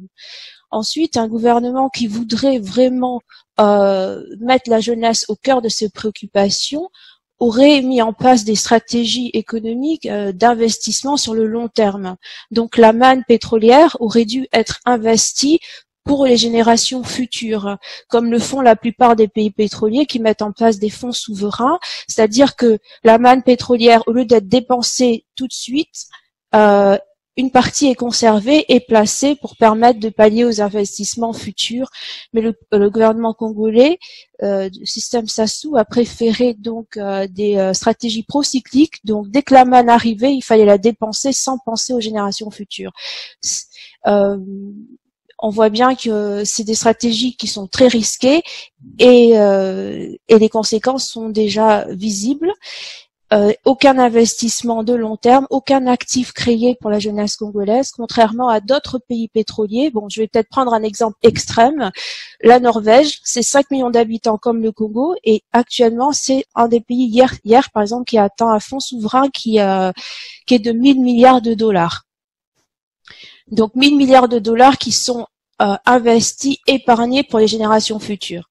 Ensuite, un gouvernement qui voudrait vraiment mettre la jeunesse au cœur de ses préoccupations aurait mis en place des stratégies économiques d'investissement sur le long terme. Donc la manne pétrolière aurait dû être investie pour les générations futures, comme le font la plupart des pays pétroliers qui mettent en place des fonds souverains, c'est-à-dire que la manne pétrolière, au lieu d'être dépensée tout de suite, une partie est conservée et placée pour permettre de pallier aux investissements futurs. Mais le gouvernement congolais, du système Sassou, a préféré donc des stratégies procycliques. Donc dès que la manne arrivait, il fallait la dépenser sans penser aux générations futures. On voit bien que c'est des stratégies qui sont très risquées et les conséquences sont déjà visibles. Aucun investissement de long terme, aucun actif créé pour la jeunesse congolaise, contrairement à d'autres pays pétroliers. Bon, je vais peut-être prendre un exemple extrême. La Norvège, c'est 5 millions d'habitants comme le Congo, et actuellement, c'est un des pays, hier par exemple, qui a atteint un fonds souverain qui est de 1000 milliards de dollars. Donc 1000 milliards de dollars qui sont investis, épargnés pour les générations futures.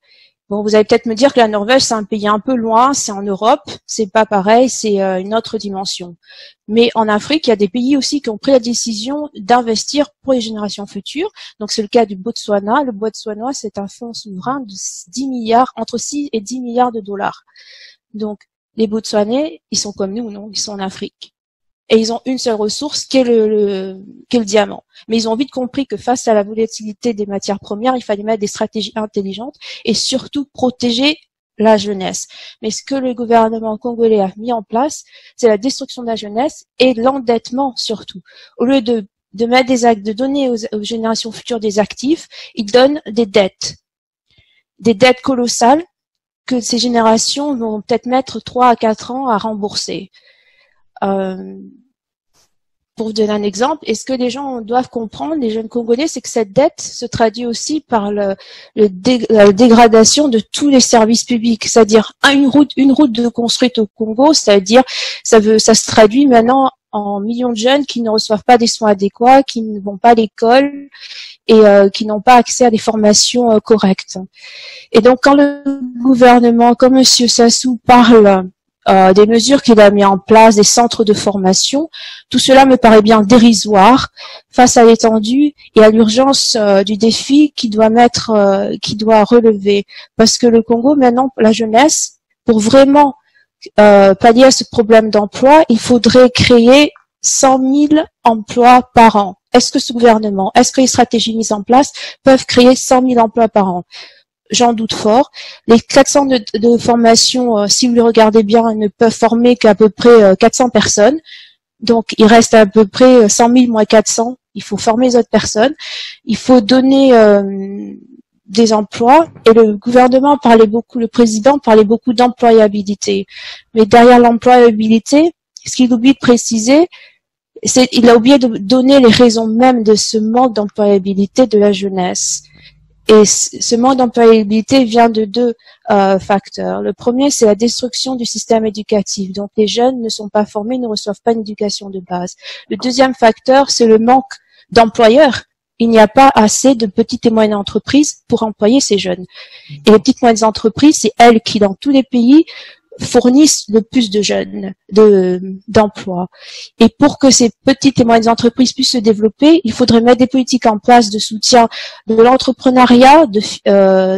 Bon, vous allez peut-être me dire que la Norvège, c'est un pays un peu loin, c'est en Europe, c'est pas pareil, c'est une autre dimension. Mais en Afrique, il y a des pays aussi qui ont pris la décision d'investir pour les générations futures. Donc c'est le cas du Botswana. Le Botswana, c'est un fonds souverain de 10 milliards, entre 6 et 10 milliards de dollars. Donc les Botswanais, ils sont comme nous, non? Ils sont en Afrique. Et ils ont une seule ressource qui est le diamant. Mais ils ont vite compris que face à la volatilité des matières premières, il fallait mettre des stratégies intelligentes et surtout protéger la jeunesse. Mais ce que le gouvernement congolais a mis en place, c'est la destruction de la jeunesse et l'endettement surtout. Au lieu de de mettre de donner aux générations futures des actifs, ils donnent des dettes colossales que ces générations vont peut-être mettre 3 à 4 ans à rembourser. Pour vous donner un exemple, et ce que les gens doivent comprendre, les jeunes Congolais, c'est que cette dette se traduit aussi par la dégradation de tous les services publics. C'est-à-dire une route de construite au Congo, c'est-à-dire ça se traduit maintenant en millions de jeunes qui ne reçoivent pas des soins adéquats, qui ne vont pas à l'école et qui n'ont pas accès à des formations correctes. Et donc quand le gouvernement, comme Monsieur Sassou, parle des mesures qu'il a mis en place, des centres de formation, tout cela me paraît bien dérisoire face à l'étendue et à l'urgence du défi qu'il doit relever. Parce que le Congo, maintenant, la jeunesse, pour vraiment pallier à ce problème d'emploi, il faudrait créer 100 000 emplois par an. Est-ce que ce gouvernement, est-ce que les stratégies mises en place peuvent créer 100 000 emplois par an? J'en doute fort. Les 400 de formation, si vous les regardez bien, ne peuvent former qu'à peu près 400 personnes. Donc, il reste à peu près 100 000 moins 400. Il faut former les autres personnes. Il faut donner des emplois. Et le gouvernement parlait beaucoup, le président parlait beaucoup d'employabilité. Mais derrière l'employabilité, ce qu'il oublie de préciser, il a oublié de donner les raisons même de ce manque d'employabilité de la jeunesse. Et ce manque d'employabilité vient de deux facteurs. Le premier, c'est la destruction du système éducatif. Donc, les jeunes ne sont pas formés, ne reçoivent pas une éducation de base. Le deuxième facteur, c'est le manque d'employeurs. Il n'y a pas assez de petites et moyennes entreprises pour employer ces jeunes. Et les petites et moyennes entreprises, c'est elles qui, dans tous les pays, fournissent le plus de jeunes d'emplois. Et pour que ces petites et moyennes entreprises puissent se développer, il faudrait mettre des politiques en place de soutien de l'entrepreneuriat,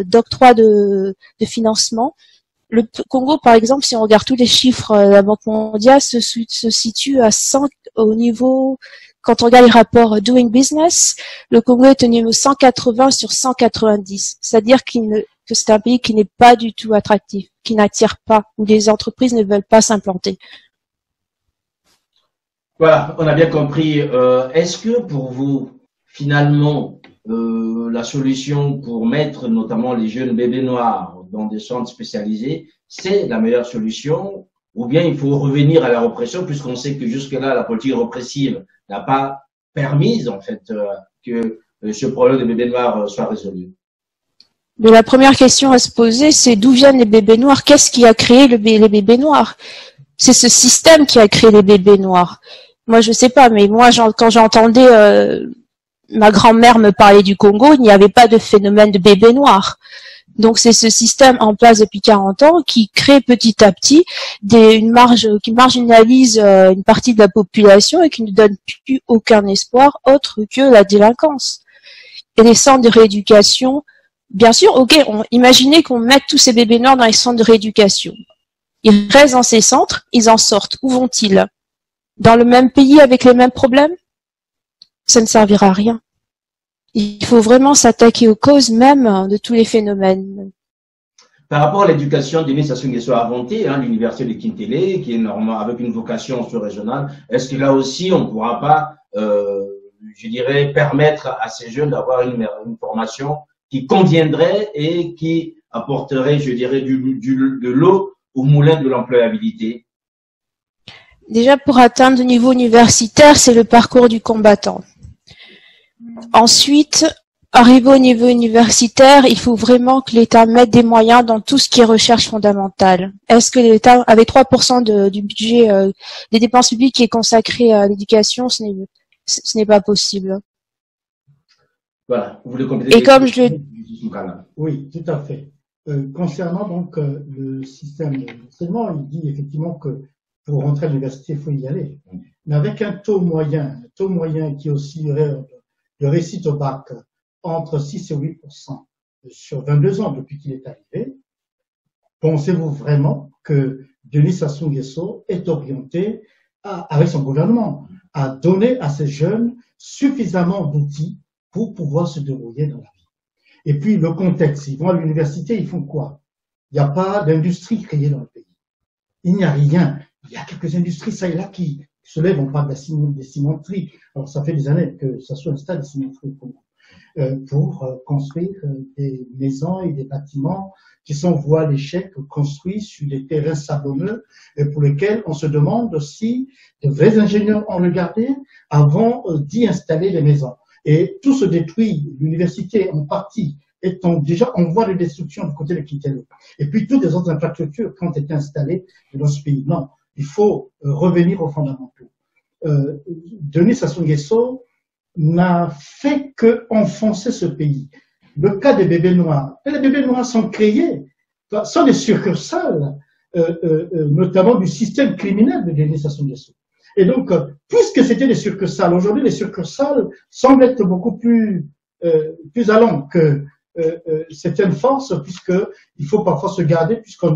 d'octroi de financement. Le Congo, par exemple, si on regarde tous les chiffres, la Banque mondiale se situe à 100 au niveau, quand on regarde les rapports Doing Business, le Congo est au niveau 180 sur 190. C'est-à-dire que c'est un pays qui n'est pas du tout attractif, qui n'attire pas, où les entreprises ne veulent pas s'implanter. Voilà, on a bien compris. Est-ce que pour vous, finalement, la solution pour mettre notamment les jeunes bébés noirs dans des centres spécialisés, c'est la meilleure solution, ou bien il faut revenir à la répression, puisqu'on sait que jusque-là, la politique répressive n'a pas permis, en fait, que ce problème des bébés noirs soit résolu? Mais la première question à se poser, c'est d'où viennent les bébés noirs? Qu'est-ce qui a créé les bébés noirs? C'est ce système qui a créé les bébés noirs. Moi, je sais pas, mais moi, quand j'entendais ma grand-mère me parler du Congo, il n'y avait pas de phénomène de bébés noirs. Donc, c'est ce système en place depuis 40 ans qui crée petit à petit qui marginalise une partie de la population et qui ne donne plus aucun espoir autre que la délinquance. Et les centres de rééducation, bien sûr, ok, imaginez qu'on mette tous ces bébés noirs dans les centres de rééducation. Ils restent dans ces centres, ils en sortent. Où vont-ils? Dans le même pays avec les mêmes problèmes? Ça ne servira à rien. Il faut vraiment s'attaquer aux causes même de tous les phénomènes. Par rapport à l'éducation, Denis Sassou Nguesso a inventé l'université de Kintélé, qui est normalement avec une vocation sous-régionale. Est-ce que là aussi, on ne pourra pas, je dirais, permettre à ces jeunes d'avoir une formation qui conviendrait et qui apporterait, je dirais, de l'eau au moulin de l'employabilité? Déjà, pour atteindre le niveau universitaire, c'est le parcours du combattant. Ensuite, arrivé au niveau universitaire, il faut vraiment que l'État mette des moyens dans tout ce qui est recherche fondamentale. Est-ce que l'État, avec 3% du budget des dépenses publiques qui est consacré à l'éducation, ce n'est pas possible. Voilà, vous voulez compléter? Et comme je le... Oui, tout à fait. Concernant donc le système d'enseignement, il dit effectivement que pour rentrer à l'université, il faut y aller. Mais avec un taux moyen qui oscillerait de réussite au bac entre 6 et 8% sur 22 ans depuis qu'il est arrivé, pensez-vous vraiment que Denis Sassou Nguesso est orienté, avec son gouvernement, à donner à ces jeunes suffisamment d'outils pour pouvoir se débrouiller dans la vie? Et puis le contexte, ils vont à l'université, ils font quoi? Il n'y a pas d'industrie créée dans le pays. Il n'y a rien. Il y a quelques industries, ça et là, qui se lèvent, on parle des cimenteries. Alors ça fait des années que ça soit installé des cimenteries au Congo. Pour construire des maisons et des bâtiments qui sont voués à l'échec, construits sur des terrains sablonneux et pour lesquels on se demande si de vrais ingénieurs ont regardé avant d'y installer les maisons. Et tout se détruit, l'université en partie étant déjà en voie de destruction du côté de Kitelo. Et puis toutes les autres infrastructures qui ont été installées dans ce pays. Non, il faut revenir aux fondamentaux. Denis Sassou Nguesso n'a fait que enfoncer ce pays. Le cas des bébés noirs. Et les bébés noirs sont créés, sont des succursales, notamment du système criminel de Denis Sassou Nguesso. Et donc, puisque c'était des succursales, aujourd'hui les succursales semblent être beaucoup plus allant que certaines forces, puisque il faut parfois se garder, puisque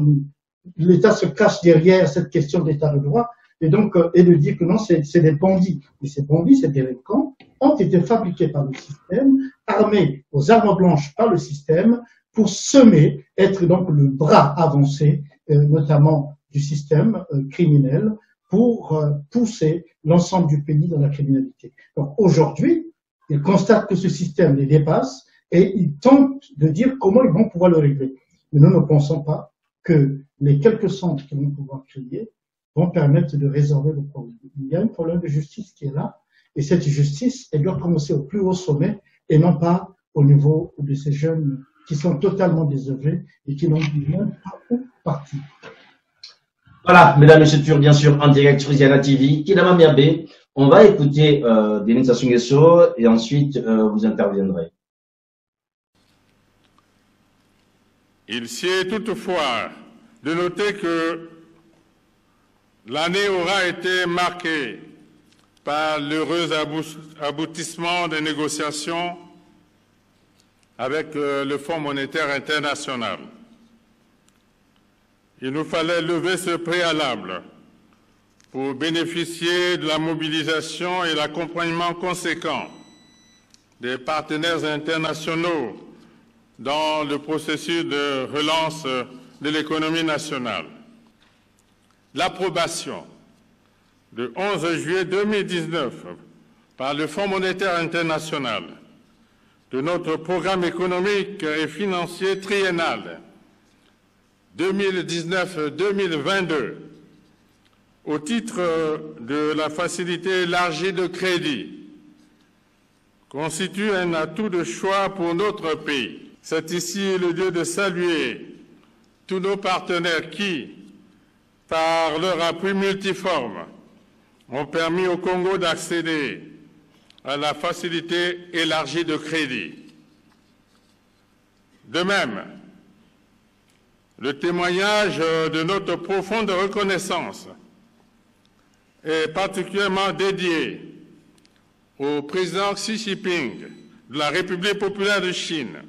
l'État se cache derrière cette question d'état de droit. Et donc, et de dire que non, c'est des bandits. Mais ces bandits, ces délinquants, ont été fabriqués par le système, armés aux armes blanches par le système, pour semer, être donc le bras avancé, notamment du système criminel, pour pousser l'ensemble du pays dans la criminalité. Donc aujourd'hui, ils constatent que ce système les dépasse et ils tentent de dire comment ils vont pouvoir le régler. Mais nous ne pensons pas que les quelques centres qu'ils vont pouvoir créer vont permettre de résorber le problème. Il y a un problème de justice qui est là, et cette justice, elle doit commencer au plus haut sommet, et non pas au niveau de ces jeunes qui sont totalement désœuvrés et qui n'ont même pas où partir. Voilà, mesdames et messieurs, bien sûr, en direct sur Ziana TV, Kidama Miabe. On va écouter Denis Sassou Nguesso et ensuite vous interviendrez. Il sied toutefois de noter que l'année aura été marquée par l'heureux aboutissement des négociations avec le Fonds monétaire international. Il nous fallait lever ce préalable pour bénéficier de la mobilisation et l'accompagnement conséquent des partenaires internationaux dans le processus de relance de l'économie nationale. L'approbation le 11 juillet 2019 par le Fonds monétaire international de notre programme économique et financier triennal 2019-2022 au titre de la facilité élargie de crédit constitue un atout de choix pour notre pays. C'est ici le lieu de saluer tous nos partenaires qui, par leur appui multiforme, ont permis au Congo d'accéder à la facilité élargie de crédit. De même, le témoignage de notre profonde reconnaissance est particulièrement dédié au président Xi Jinping de la République populaire de Chine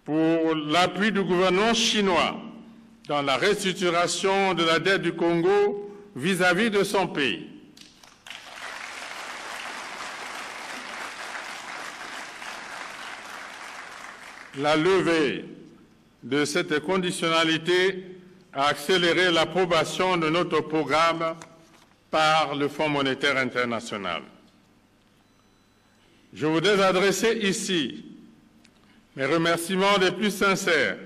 pour l'appui du gouvernement chinois dans la restructuration de la dette du Congo vis-à-vis de son pays. La levée de cette conditionnalité a accéléré l'approbation de notre programme par le Fonds monétaire international. Je voudrais adresser ici mes remerciements les plus sincères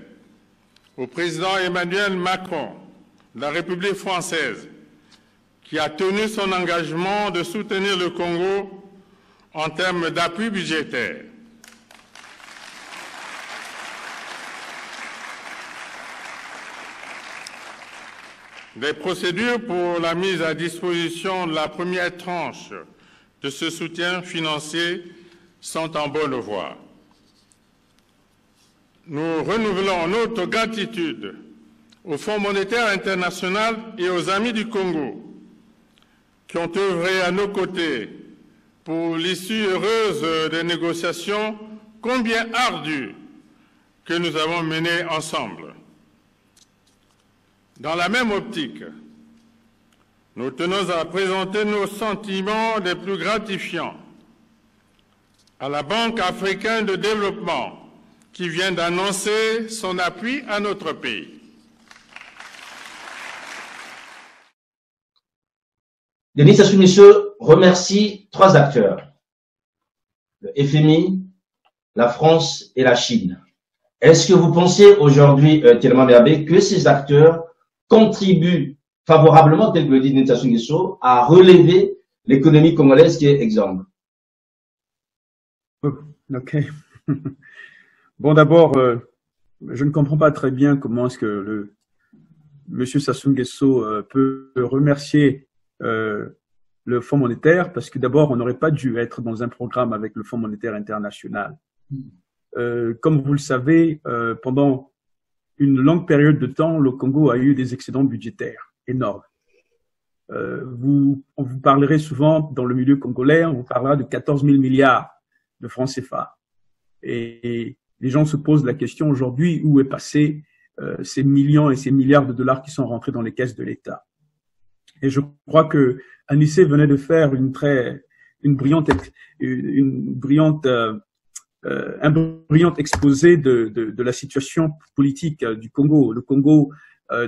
au président Emmanuel Macron de la République française, qui a tenu son engagement de soutenir le Congo en termes d'appui budgétaire. Des procédures pour la mise à disposition de la première tranche de ce soutien financier sont en bonne voie. Nous renouvelons notre gratitude au Fonds monétaire international et aux amis du Congo qui ont œuvré à nos côtés pour l'issue heureuse des négociations combien ardues que nous avons menées ensemble. Dans la même optique, nous tenons à présenter nos sentiments les plus gratifiants à la Banque africaine de développement qui vient d'annoncer son appui à notre pays. Denis Sassou Nguesso remercie 3 acteurs, le FMI, la France et la Chine. Est-ce que vous pensez aujourd'hui, Thelma Merbé, que ces acteurs contribuent favorablement, tel que le dit Denis Sassou Nguesso, à relever l'économie congolaise qui est exsangue? Ok. Bon, d'abord, je ne comprends pas très bien comment est-ce que Monsieur Sassou Nguesso peut remercier le Fonds monétaire, parce que d'abord, on n'aurait pas dû être dans un programme avec le Fonds monétaire international. Comme vous le savez, pendant une longue période de temps, le Congo a eu des excédents budgétaires énormes. On vous parlerait souvent dans le milieu congolais, on vous parlera de 14 000 milliards de francs CFA. Et les gens se posent la question aujourd'hui, où est passé ces millions et ces milliards de dollars qui sont rentrés dans les caisses de l'État. Et je crois que Anissé venait de faire un brillant exposé de la situation politique du Congo. Le Congo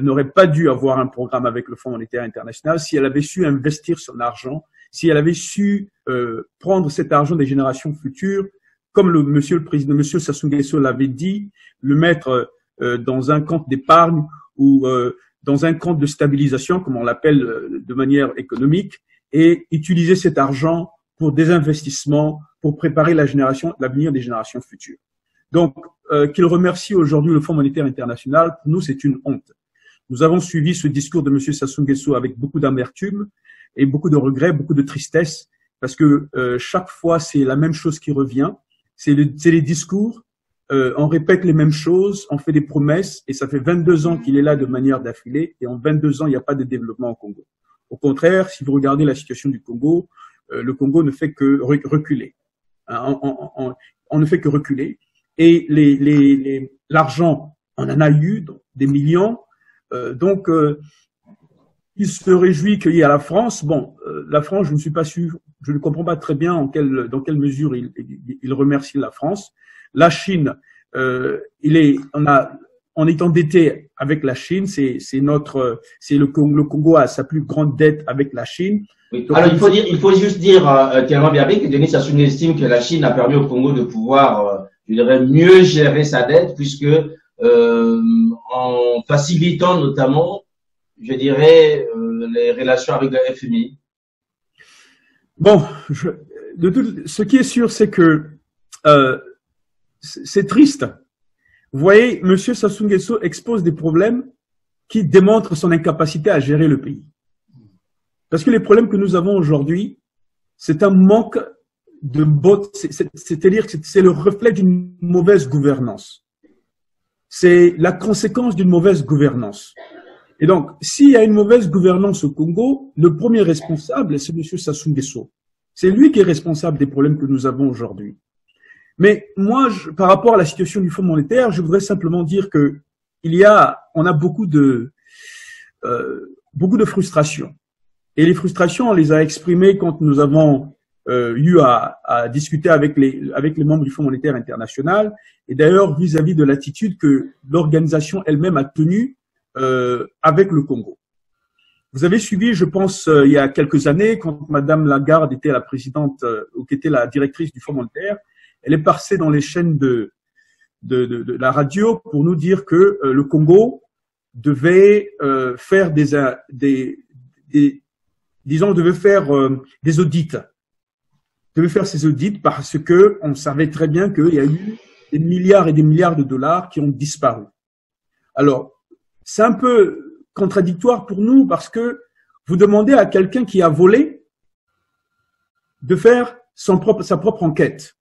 n'aurait pas dû avoir un programme avec le Fonds monétaire international si elle avait su investir son argent, si elle avait su prendre cet argent des générations futures, comme monsieur le président, monsieur Sassou Nguesso l'avait dit, le mettre dans un compte d'épargne ou dans un compte de stabilisation, comme on l'appelle de manière économique, et utiliser cet argent pour des investissements, pour préparer l'avenir des générations futures. Donc, qu'il remercie aujourd'hui le Fonds monétaire international, pour nous, c'est une honte. Nous avons suivi ce discours de M. Sassou Nguesso avec beaucoup d'amertume et beaucoup de regrets, beaucoup de tristesse, parce que chaque fois, c'est la même chose qui revient. C'est les discours, on répète les mêmes choses, on fait des promesses, et ça fait 22 ans qu'il est là de manière d'affilée, et en 22 ans, il n'y a pas de développement au Congo. Au contraire, si vous regardez la situation du Congo, le Congo ne fait que reculer. On ne fait que reculer. Et l'argent, on en a eu des millions. Donc, il se réjouit qu'il y ait à la France. Bon, la France, je ne suis pas sûr, je ne comprends pas très bien dans quelle mesure il remercie la France. La Chine, on est endetté avec la Chine. Le Congo a sa plus grande dette avec la Chine. Oui. Alors, il faut juste dire, Thelma Merbé, que Denis Sassou Nguesso estime que la Chine a permis au Congo de pouvoir, je dirais, mieux gérer sa dette, puisque, en facilitant notamment, je dirais, les relations avec le FMI. Bon, ce qui est sûr, c'est que, c'est triste. Vous voyez, M. Sassou Nguesso expose des problèmes qui démontrent son incapacité à gérer le pays. Parce que les problèmes que nous avons aujourd'hui, c'est un manque c'est-à-dire que c'est le reflet d'une mauvaise gouvernance. C'est la conséquence d'une mauvaise gouvernance. Et donc, s'il y a une mauvaise gouvernance au Congo, le premier responsable, c'est M. Sassou Nguesso. C'est lui qui est responsable des problèmes que nous avons aujourd'hui. Mais moi, par rapport à la situation du Fonds monétaire, je voudrais simplement dire que on a beaucoup de frustrations. Et les frustrations, on les a exprimées quand nous avons eu à discuter avec les membres du Fonds monétaire international, et d'ailleurs vis-à-vis de l'attitude que l'organisation elle-même a tenue avec le Congo. Vous avez suivi, je pense, il y a quelques années, quand Madame Lagarde était la présidente ou qui était la directrice du Fonds monétaire, elle est passée dans les chaînes de la radio pour nous dire que le Congo devait faire des audits. Devait faire ces audits parce que on savait très bien qu'il y a eu des milliards et des milliards de dollars qui ont disparu. Alors, c'est un peu contradictoire pour nous parce que vous demandez à quelqu'un qui a volé de faire sa propre enquête.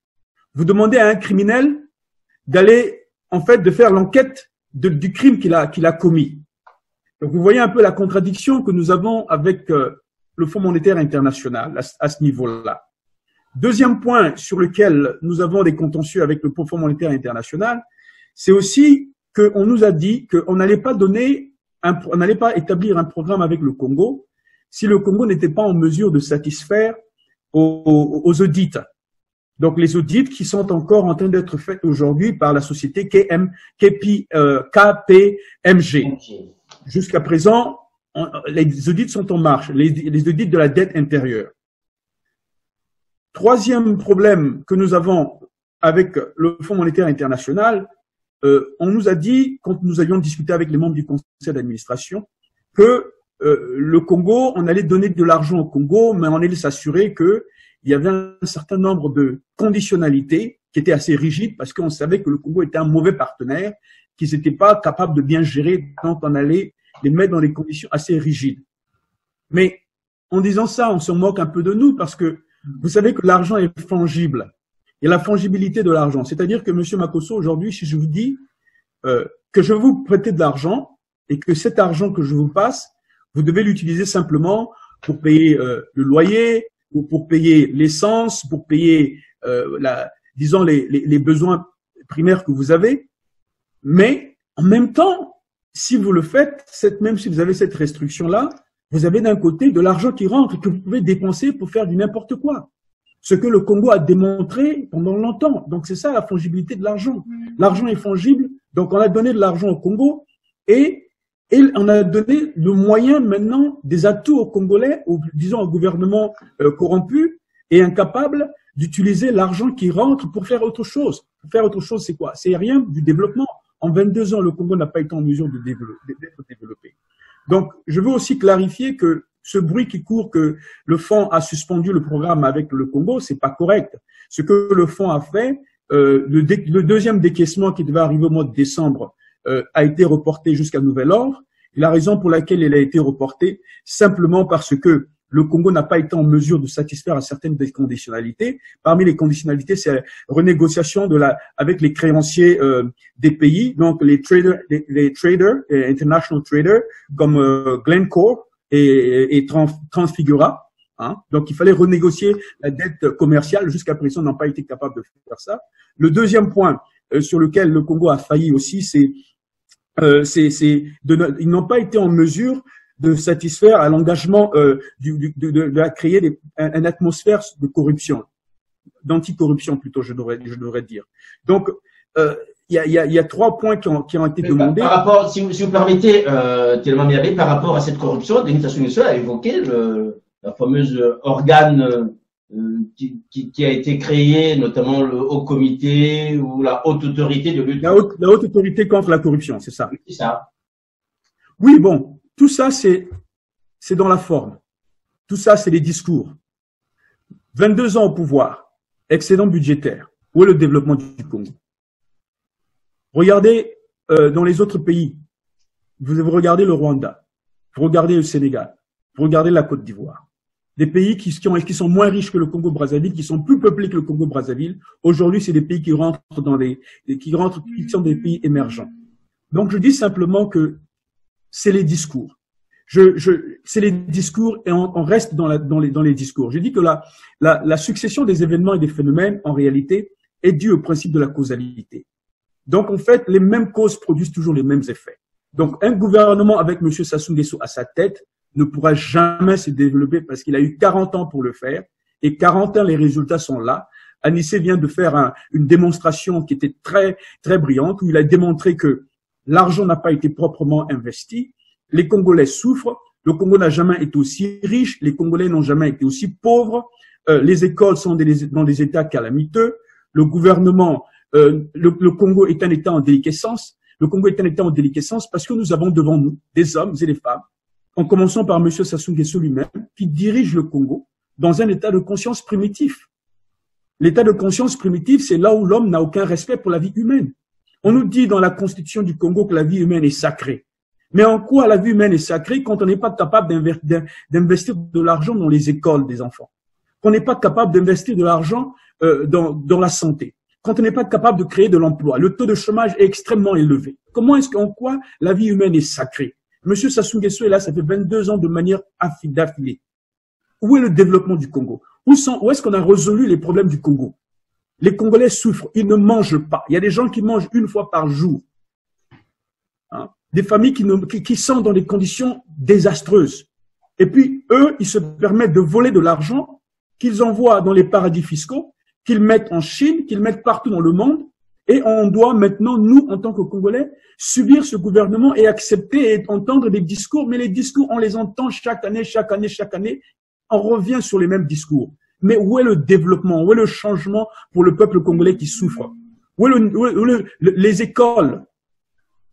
Vous demandez à un criminel de faire l'enquête du crime qu'il a commis. Donc, vous voyez un peu la contradiction que nous avons avec le Fonds monétaire international à ce niveau-là. Deuxième point sur lequel nous avons des contentieux avec le Fonds monétaire international, c'est aussi qu'on nous a dit qu'on n'allait pas établir un programme avec le Congo si le Congo n'était pas en mesure de satisfaire aux audits. Donc, les audits qui sont encore en train d'être faits aujourd'hui par la société KPMG. Jusqu'à présent, les audits sont en marche, les audits de la dette intérieure. Troisième problème que nous avons avec le Fonds monétaire international, on nous a dit, quand nous avions discuté avec les membres du conseil d'administration, que le Congo, on allait donner de l'argent au Congo, mais on allait s'assurer qu'il y avait un certain nombre de conditionnalités qui étaient assez rigides parce qu'on savait que le Congo était un mauvais partenaire, qu'ils n'étaient pas capables de bien gérer quand on allait les mettre dans des conditions assez rigides. Mais en disant ça, on se moque un peu de nous parce que vous savez que l'argent est fongible. Il y a la fongibilité de l'argent. C'est-à-dire que, Monsieur Makosso, aujourd'hui, si je vous dis que je vais vous prêter de l'argent et que cet argent que je vous passe, vous devez l'utiliser simplement pour payer le loyer, ou pour payer l'essence, pour payer, disons, les besoins primaires que vous avez. Mais en même temps, si vous le faites, même si vous avez cette restriction-là, vous avez d'un côté de l'argent qui rentre et que vous pouvez dépenser pour faire du n'importe quoi. Ce que le Congo a démontré pendant longtemps. Donc, c'est ça la fongibilité de l'argent. L'argent est fongible. Donc, on a donné de l'argent au Congo et on a donné le moyen maintenant, des atouts aux Congolais, disons au gouvernement corrompu et incapable d'utiliser l'argent qui rentre pour faire autre chose. Pour faire autre chose, c'est quoi? C'est rien du développement. En 22 ans, le Congo n'a pas été en mesure d'être développé. Donc, je veux aussi clarifier que ce bruit qui court que le fonds a suspendu le programme avec le Congo, c'est pas correct. Ce que le fonds a fait, le deuxième décaissement qui devait arriver au mois de décembre a été reporté jusqu'à nouvel ordre. Et la raison pour laquelle il a été reporté, simplement parce que le Congo n'a pas été en mesure de satisfaire à certaines des conditionnalités. Parmi les conditionnalités, c'est renégociation avec les créanciers des pays, donc les traders, international traders comme Glencore et Transfigura. Hein. Donc, il fallait renégocier la dette commerciale. Jusqu'à présent, on n'a pas été capable de faire ça. Le deuxième point sur lequel le Congo a failli aussi, ils n'ont pas été en mesure de satisfaire à l'engagement de créer une atmosphère de corruption, d'anticorruption plutôt, je devrais dire. Donc, il y a 3 points qui ont été demandés. Par rapport, si vous permettez, Tellement Miabi, par rapport à cette corruption, Denis Sassou Nguesso a évoqué la fameuse organe qui a été créé, notamment le Haut Comité ou la Haute Autorité de lutte. La Haute Autorité contre la corruption, c'est ça. C'est ça. Oui, bon, tout ça, c'est dans la forme. Tout ça, c'est les discours. 22 ans au pouvoir, excédent budgétaire. Où est le développement du Congo? Regardez dans les autres pays. Vous regardez le Rwanda, vous regardez le Sénégal, vous regardez la Côte d'Ivoire. Des pays qui sont moins riches que le Congo-Brazzaville, qui sont plus peuplés que le Congo-Brazzaville. Aujourd'hui, c'est des pays qui sont des pays émergents. Donc, je dis simplement que c'est les discours. C'est les discours et on reste dans les discours. Je dis que la succession des événements et des phénomènes, en réalité, est due au principe de la causalité. Donc, en fait, les mêmes causes produisent toujours les mêmes effets. Donc, un gouvernement avec M. Sassou Nguesso à sa tête ne pourra jamais se développer parce qu'il a eu 40 ans pour le faire. Et 40 ans, les résultats sont là. Anissé vient de faire une démonstration qui était très, très brillante, où il a démontré que l'argent n'a pas été proprement investi. Les Congolais souffrent. Le Congo n'a jamais été aussi riche. Les Congolais n'ont jamais été aussi pauvres. Les écoles sont dans des états calamiteux. Le gouvernement, le Congo est un état en déliquescence. Le Congo est un état en déliquescence parce que nous avons devant nous des hommes et des femmes, en commençant par M. Sassou Nguesso lui-même, qui dirige le Congo dans un état de conscience primitif. L'état de conscience primitif, c'est là où l'homme n'a aucun respect pour la vie humaine. On nous dit dans la constitution du Congo que la vie humaine est sacrée. Mais en quoi la vie humaine est sacrée quand on n'est pas capable d'investir de l'argent dans les écoles des enfants? Qu'on n'est pas capable d'investir de l'argent dans la santé? Quand on n'est pas capable de créer de l'emploi? Le taux de chômage est extrêmement élevé. Comment en quoi la vie humaine est sacrée? Monsieur Sassou Nguesso est là, ça fait 22 ans de manière d'affilée. Où est le développement du Congo? Où est-ce qu'on a résolu les problèmes du Congo? Les Congolais souffrent, ils ne mangent pas. Il y a des gens qui mangent une fois par jour. Hein? Des familles qui sont dans des conditions désastreuses. Et puis, eux, ils se permettent de voler de l'argent qu'ils envoient dans les paradis fiscaux, qu'ils mettent en Chine, qu'ils mettent partout dans le monde. Et on doit maintenant, nous, en tant que Congolais, subir ce gouvernement et accepter et entendre des discours. Mais les discours, on les entend chaque année. On revient sur les mêmes discours. Mais où est le développement? Où est le changement pour le peuple congolais qui souffre? Où est les écoles?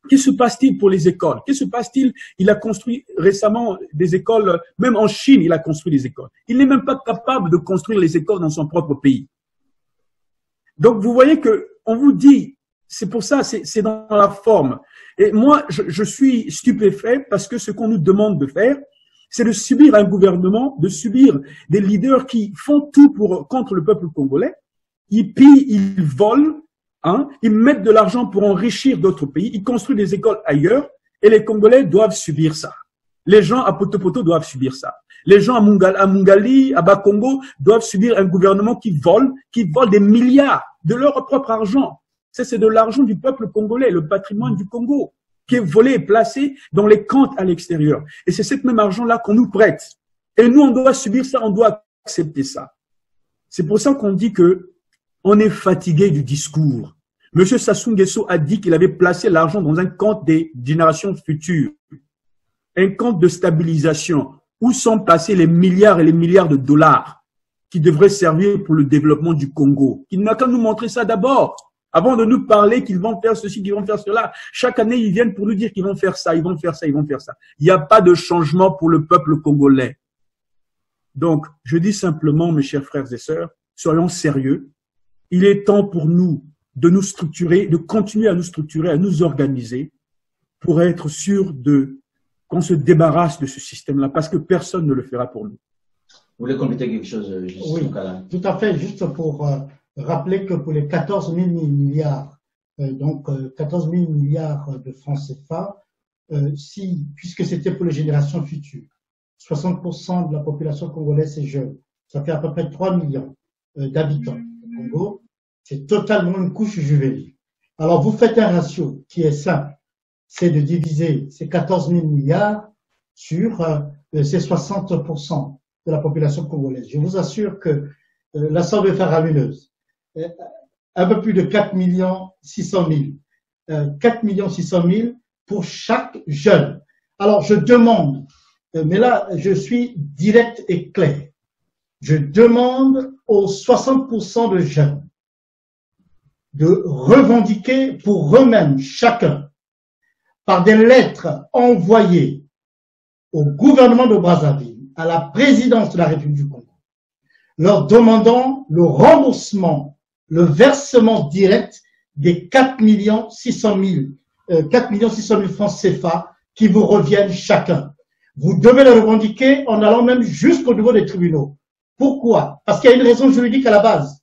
Que se passe-t-il pour les écoles? Que se passe-t-il? Il a construit récemment des écoles, même en Chine, il a construit des écoles. Il n'est même pas capable de construire les écoles dans son propre pays. Donc, vous voyez que on vous dit, c'est pour ça, c'est dans la forme. Et moi, je suis stupéfait parce que ce qu'on nous demande de faire, c'est de subir un gouvernement, de subir des leaders qui font tout contre le peuple congolais. Ils pillent, ils volent, hein, ils mettent de l'argent pour enrichir d'autres pays, ils construisent des écoles ailleurs et les Congolais doivent subir ça. Les gens à Poto doivent subir ça. Les gens à Mungali, à Bakongo doivent subir un gouvernement qui vole des milliards de leur propre argent. C'est de l'argent du peuple congolais, le patrimoine du Congo, qui est volé et placé dans les comptes à l'extérieur. Et c'est cet même argent-là qu'on nous prête. Et nous, on doit subir ça, on doit accepter ça. C'est pour ça qu'on dit que on est fatigué du discours. Monsieur Sassou Nguesso a dit qu'il avait placé l'argent dans un compte des générations futures, un compte de stabilisation. Où sont passés les milliards et les milliards de dollars qui devraient servir pour le développement du Congo? Il n'a qu'à nous montrer ça d'abord, avant de nous parler qu'ils vont faire ceci, qu'ils vont faire cela. Chaque année, ils viennent pour nous dire qu'ils vont faire ça, ils vont faire ça, ils vont faire ça. Il n'y a pas de changement pour le peuple congolais. Donc, je dis simplement, mes chers frères et sœurs, soyons sérieux. Il est temps pour nous de nous structurer, de continuer à nous structurer, à nous organiser pour être sûr qu'on se débarrasse de ce système-là, parce que personne ne le fera pour nous. Vous voulez compléter quelque chose, Oui, tout à fait, juste pour rappeler que pour les 14 000 milliards, 14 000 milliards de francs CFA, puisque c'était pour les générations futures, 60% de la population congolaise est jeune, ça fait à peu près 3 millions d'habitants au Congo, c'est totalement une couche juvénile. Alors vous faites un ratio qui est simple, c'est de diviser ces 14 000 milliards sur ces 60% de la population congolaise. Je vous assure que la somme est faramineuse. Un peu plus de 4 600 000. 4 600 000 pour chaque jeune. Alors je demande, mais là je suis direct et clair, je demande aux 60% de jeunes de revendiquer pour eux-mêmes chacun par des lettres envoyées au gouvernement de Brazzaville, à la présidence de la République du Congo, leur demandant le remboursement, le versement direct des 4 600 000 francs CFA qui vous reviennent chacun. Vous devez le revendiquer en allant même jusqu'au niveau des tribunaux. Pourquoi? Parce qu'il y a une raison juridique à la base.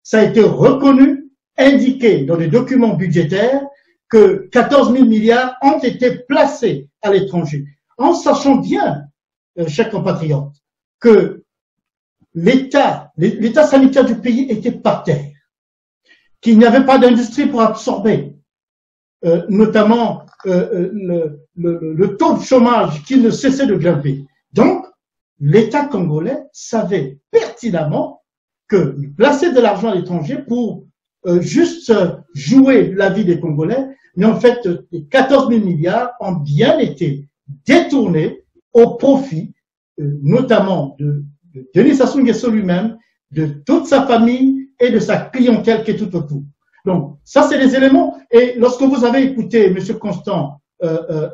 Ça a été reconnu, indiqué dans les documents budgétaires que 14 000 milliards ont été placés à l'étranger, en sachant bien, chers compatriotes, que l'état sanitaire du pays était par terre, qu'il n'y avait pas d'industrie pour absorber, notamment le taux de chômage qui ne cessait de grimper. Donc, l'État congolais savait pertinemment que placer de l'argent à l'étranger pour juste jouer la vie des Congolais, mais en fait, les 14 000 milliards ont bien été détournés au profit, notamment de Denis Sassou Nguesso lui-même, de toute sa famille et de sa clientèle qui est tout autour. Donc, ça, c'est les éléments. Et lorsque vous avez écouté M. Constant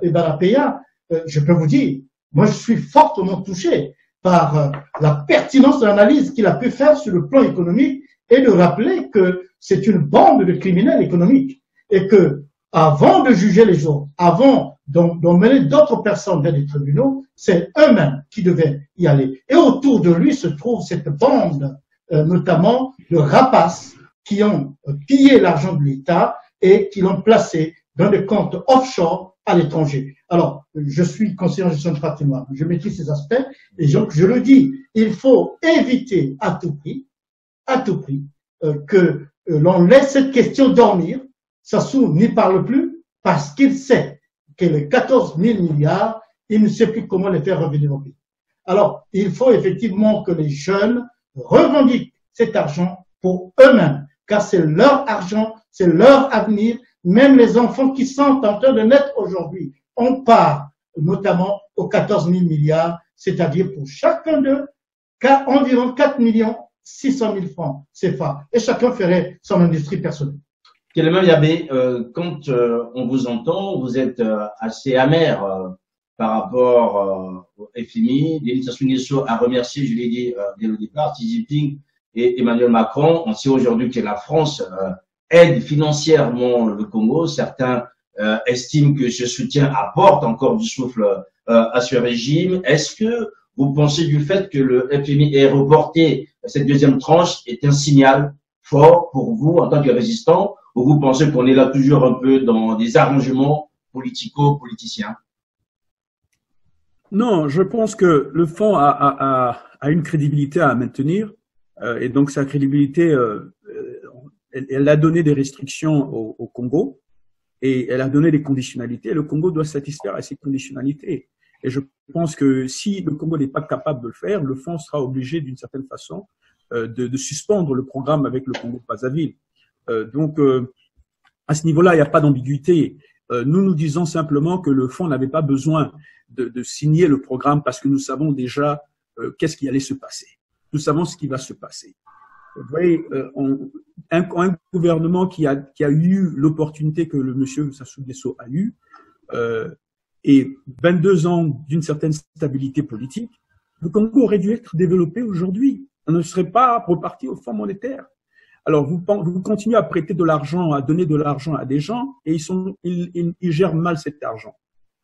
Ebarapeya, je peux vous dire, moi, je suis fortement touché par la pertinence de l'analyse qu'il a pu faire sur le plan économique et de rappeler que c'est une bande de criminels économiques et que, avant de juger les gens, avant d'emmener d'autres personnes vers des tribunaux, c'est eux-mêmes qui devaient y aller. Et autour de lui se trouve cette bande, notamment de rapaces qui ont pillé l'argent de l'État et qui l'ont placé dans des comptes offshore à l'étranger. Alors, je suis conseiller en gestion de patrimoine, je maîtrise ces aspects, et donc je le dis, il faut éviter à tout prix que l'on laisse cette question dormir. Sassou n'y parle plus parce qu'il sait que les 14 000 milliards, il ne sait plus comment les faire revenir au pays. Alors, il faut effectivement que les jeunes revendiquent cet argent pour eux-mêmes, car c'est leur argent, c'est leur avenir. Même les enfants qui sont en train de naître aujourd'hui, on part notamment aux 14 000 milliards, c'est-à-dire pour chacun d'eux, environ 4 600 000 francs CFA. Et chacun ferait son industrie personnelle. Kéléma Yabé, quand on vous entend, vous êtes assez amer par rapport au FMI. L'État Unisso a remercié, je l'ai dit dès le départ, Xi Jinping et Emmanuel Macron. On sait aujourd'hui que la France aide financièrement le Congo. Certains estiment que ce soutien apporte encore du souffle à ce régime. Est-ce que vous pensez du fait que le FMI ait reporté cette deuxième tranche est un signal fort pour vous en tant que résistant, ou vous pensez qu'on est là toujours un peu dans des arrangements politico-politiciens? Non, je pense que le fonds a une crédibilité à maintenir, et donc sa crédibilité, elle a donné des restrictions au Congo, et elle a donné des conditionnalités. Le Congo doit satisfaire à ces conditionnalités. Et je pense que si le Congo n'est pas capable de le faire, le fonds sera obligé d'une certaine façon de suspendre le programme avec le Congo-Brazzaville. Donc, à ce niveau-là, il n'y a pas d'ambiguïté. Nous disons simplement que le fonds n'avait pas besoin de signer le programme parce que nous savons déjà qu'est-ce qui allait se passer. Nous savons ce qui va se passer. Vous voyez, un gouvernement qui a eu l'opportunité que le monsieur Sassou Nguesso a eu, et 22 ans d'une certaine stabilité politique, le Congo aurait dû être développé aujourd'hui. On ne serait pas reparti au Fonds monétaire. Alors, vous continuez à prêter de l'argent, à donner de l'argent à des gens, et ils gèrent mal cet argent.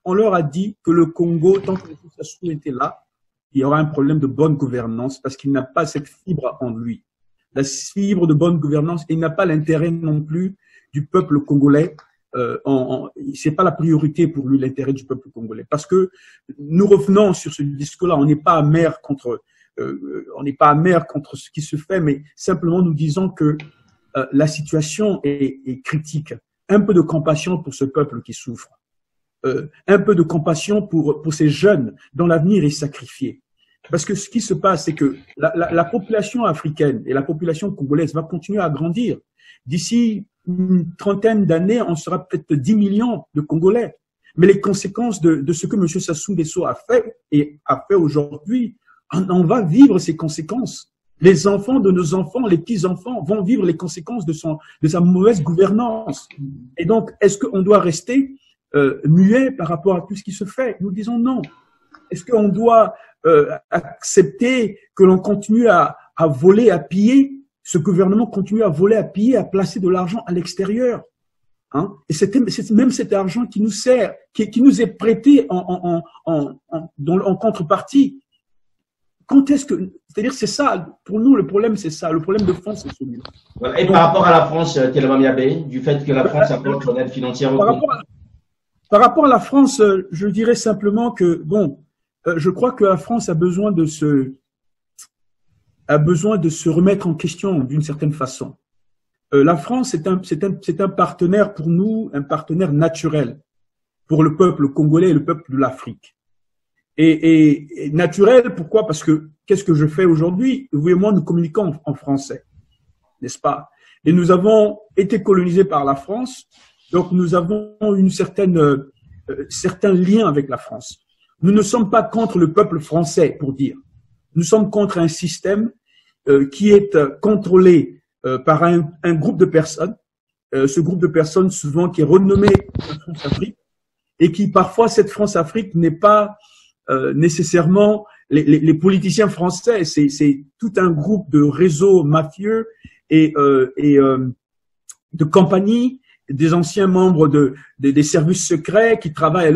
On leur a dit que le Congo, tant que M. Sassou était là, il y aura un problème de bonne gouvernance parce qu'il n'a pas cette fibre en lui. La fibre de bonne gouvernance, il n'a pas l'intérêt non plus du peuple congolais. C'est pas la priorité pour lui, l'intérêt du peuple congolais. Parce que nous revenons sur ce discours-là, on n'est pas amer contre ce qui se fait, mais simplement nous disons que la situation est critique. Un peu de compassion pour ce peuple qui souffre. Un peu de compassion pour ces jeunes dont l'avenir est sacrifié. Parce que ce qui se passe, c'est que la population africaine et la population congolaise va continuer à grandir. D'ici une trentaine d'années, on sera peut-être 10 millions de Congolais. Mais les conséquences de ce que M. Sassou Nguesso a fait aujourd'hui, on va vivre ces conséquences. Les enfants de nos enfants, les petits-enfants vont vivre les conséquences de sa mauvaise gouvernance. Et donc, est-ce qu'on doit rester muet par rapport à tout ce qui se fait? Nous disons non. Est-ce qu'on doit accepter que l'on continue à voler, à piller? Ce gouvernement continue à voler, à piller, à placer de l'argent à l'extérieur. Hein? Et c'est même cet argent qui nous sert, qui nous est prêté en contrepartie. Quand est-ce que, c'est-à-dire, c'est ça, pour nous, le problème, c'est ça. Le problème de fond, c'est celui-là. Voilà. Et par rapport à la France, Kéléma Yabé, du fait que la France apporte son aide financière au Congo. Par rapport à la France, je dirais simplement que, je crois que la France a besoin de se remettre en question d'une certaine façon. La France, c'est un partenaire pour nous, un partenaire naturel pour le peuple congolais et le peuple de l'Afrique. Et naturel, pourquoi? Parce que qu'est-ce que je fais aujourd'hui? Vous et moi, nous communiquons en français, n'est-ce pas? Et nous avons été colonisés par la France, donc nous avons certains liens avec la France. Nous ne sommes pas contre le peuple français, pour dire. Nous sommes contre un système qui est contrôlé par un groupe de personnes, ce groupe de personnes souvent qui est renommé France-Afrique, et qui parfois, cette France-Afrique n'est pas nécessairement les politiciens français, c'est tout un groupe de réseaux mafieux et de compagnies, des anciens membres des services secrets qui travaillent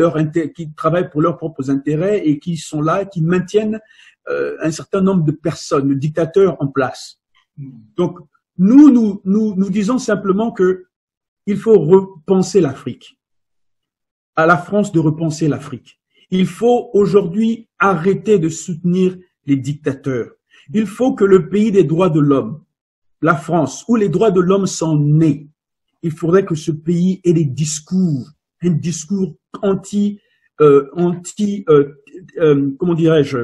pour leurs propres intérêts et qui sont là, qui maintiennent un certain nombre de personnes, de dictateurs en place. Donc, nous disons simplement que il faut repenser l'Afrique. À la France de repenser l'Afrique. Il faut aujourd'hui arrêter de soutenir les dictateurs. Il faut que le pays des droits de l'homme, la France, où les droits de l'homme sont nés, il faudrait que ce pays ait des discours, un discours comment dirais-je,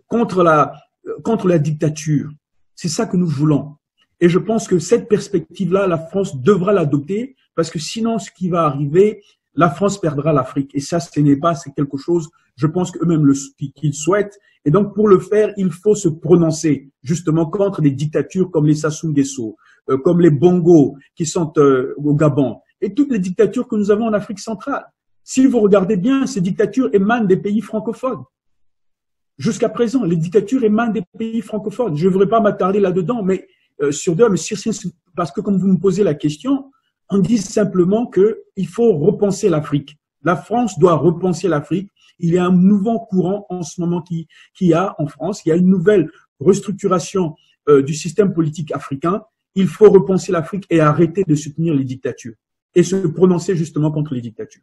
contre la dictature. C'est ça que nous voulons. Et je pense que cette perspective-là, la France devra l'adopter parce que sinon, ce qui va arriver, la France perdra l'Afrique. Et ça, ce n'est pas, c'est quelque chose, je pense qu'eux-mêmes qu'ils souhaitent. Et donc, pour le faire, il faut se prononcer justement contre des dictatures comme les Sassou Nguesso, comme les Bongo qui sont au Gabon et toutes les dictatures que nous avons en Afrique centrale. Si vous regardez bien, ces dictatures émanent des pays francophones. Jusqu'à présent, les dictatures émanent des pays francophones. Je ne voudrais pas m'attarder là-dedans, mais parce que comme vous me posez la question, on dit simplement qu'il faut repenser l'Afrique. La France doit repenser l'Afrique. Il y a un nouveau courant en ce moment qui a en France. Il y a une nouvelle restructuration du système politique africain. Il faut repenser l'Afrique et arrêter de soutenir les dictatures et se prononcer justement contre les dictatures.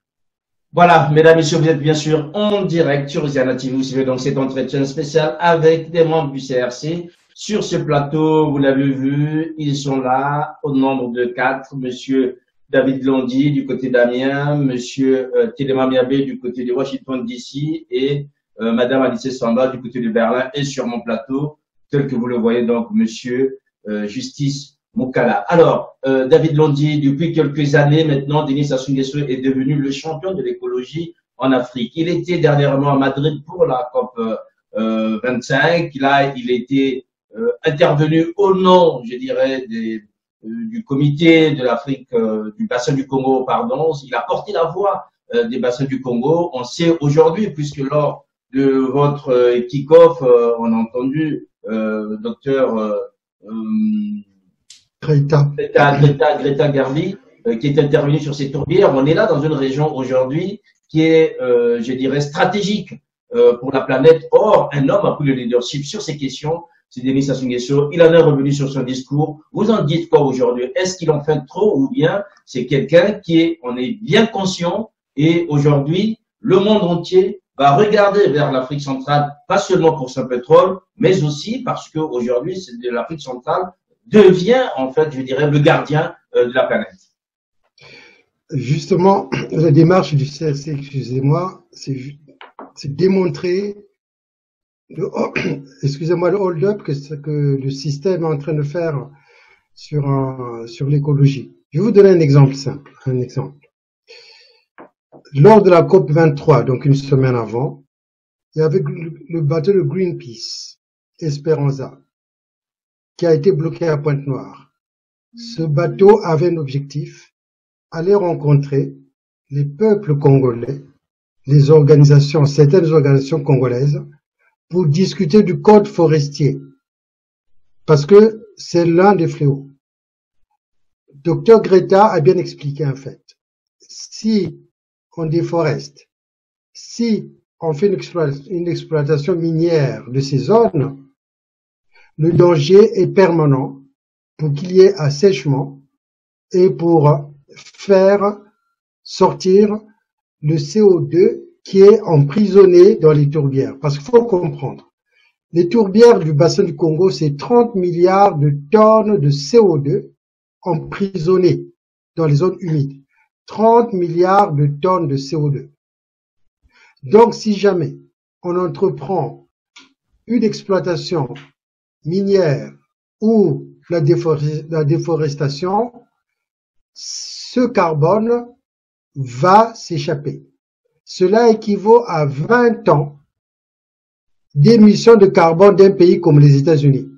Voilà, mesdames et messieurs, vous êtes bien sûr en direct sur Louisiana TV. Vous suivez donc cet entretien spécial avec des membres du CRC. Sur ce plateau, vous l'avez vu, ils sont là au nombre de 4. Monsieur David Londi du côté d'Amiens, Monsieur Télema Miabé du côté de Washington DC et Madame Alice Samba du côté de Berlin. Et sur mon plateau, tel que vous le voyez donc, Monsieur Justice Moukala. Alors, David Londi, depuis quelques années maintenant, Denis Sassou Nguesso est devenu le champion de l'écologie en Afrique. Il était dernièrement à Madrid pour la COP 25. Là, il était intervenu au nom, je dirais, du comité de l'Afrique, du bassin du Congo, pardon. Il a porté la voix des bassins du Congo. On sait aujourd'hui, puisque lors de votre kick-off, on a entendu docteur Greta Garbi, qui est intervenu sur ces tourbières. On est là dans une région aujourd'hui qui est, je dirais, stratégique pour la planète. Or, un homme a pris le leadership sur ces questions. C'est Denis Sassou Nguesso. Il en est revenu sur son discours. Vous en dites quoi aujourd'hui? Est-ce qu'il en fait trop ou bien c'est quelqu'un on est bien conscient et aujourd'hui, le monde entier va regarder vers l'Afrique centrale, pas seulement pour son pétrole, mais aussi parce que aujourd'hui, l'Afrique centrale devient, en fait, je dirais, le gardien de la planète. Justement, la démarche du CRC, excusez-moi, c'est démontrer le hold-up que le système est en train de faire sur l'écologie. Je vais vous donner un exemple simple, Lors de la COP 23, donc une semaine avant, il y avait le bateau de Greenpeace, Esperanza, qui a été bloqué à Pointe-Noire. Ce bateau avait un objectif, aller rencontrer les peuples congolais, certaines organisations congolaises, pour discuter du code forestier, parce que c'est l'un des fléaux. Docteur Greta a bien expliqué en fait. Si on déforeste, si on fait une exploitation minière de ces zones, le danger est permanent pour qu'il y ait assèchement et pour faire sortir le CO2 qui est emprisonné dans les tourbières. Parce qu'il faut comprendre, les tourbières du bassin du Congo, c'est 30 milliards de tonnes de CO2 emprisonnées dans les zones humides. 30 milliards de tonnes de CO2. Donc, si jamais on entreprend une exploitation minière ou la déforestation, ce carbone va s'échapper. Cela équivaut à 20 ans d'émissions de carbone d'un pays comme les États-Unis.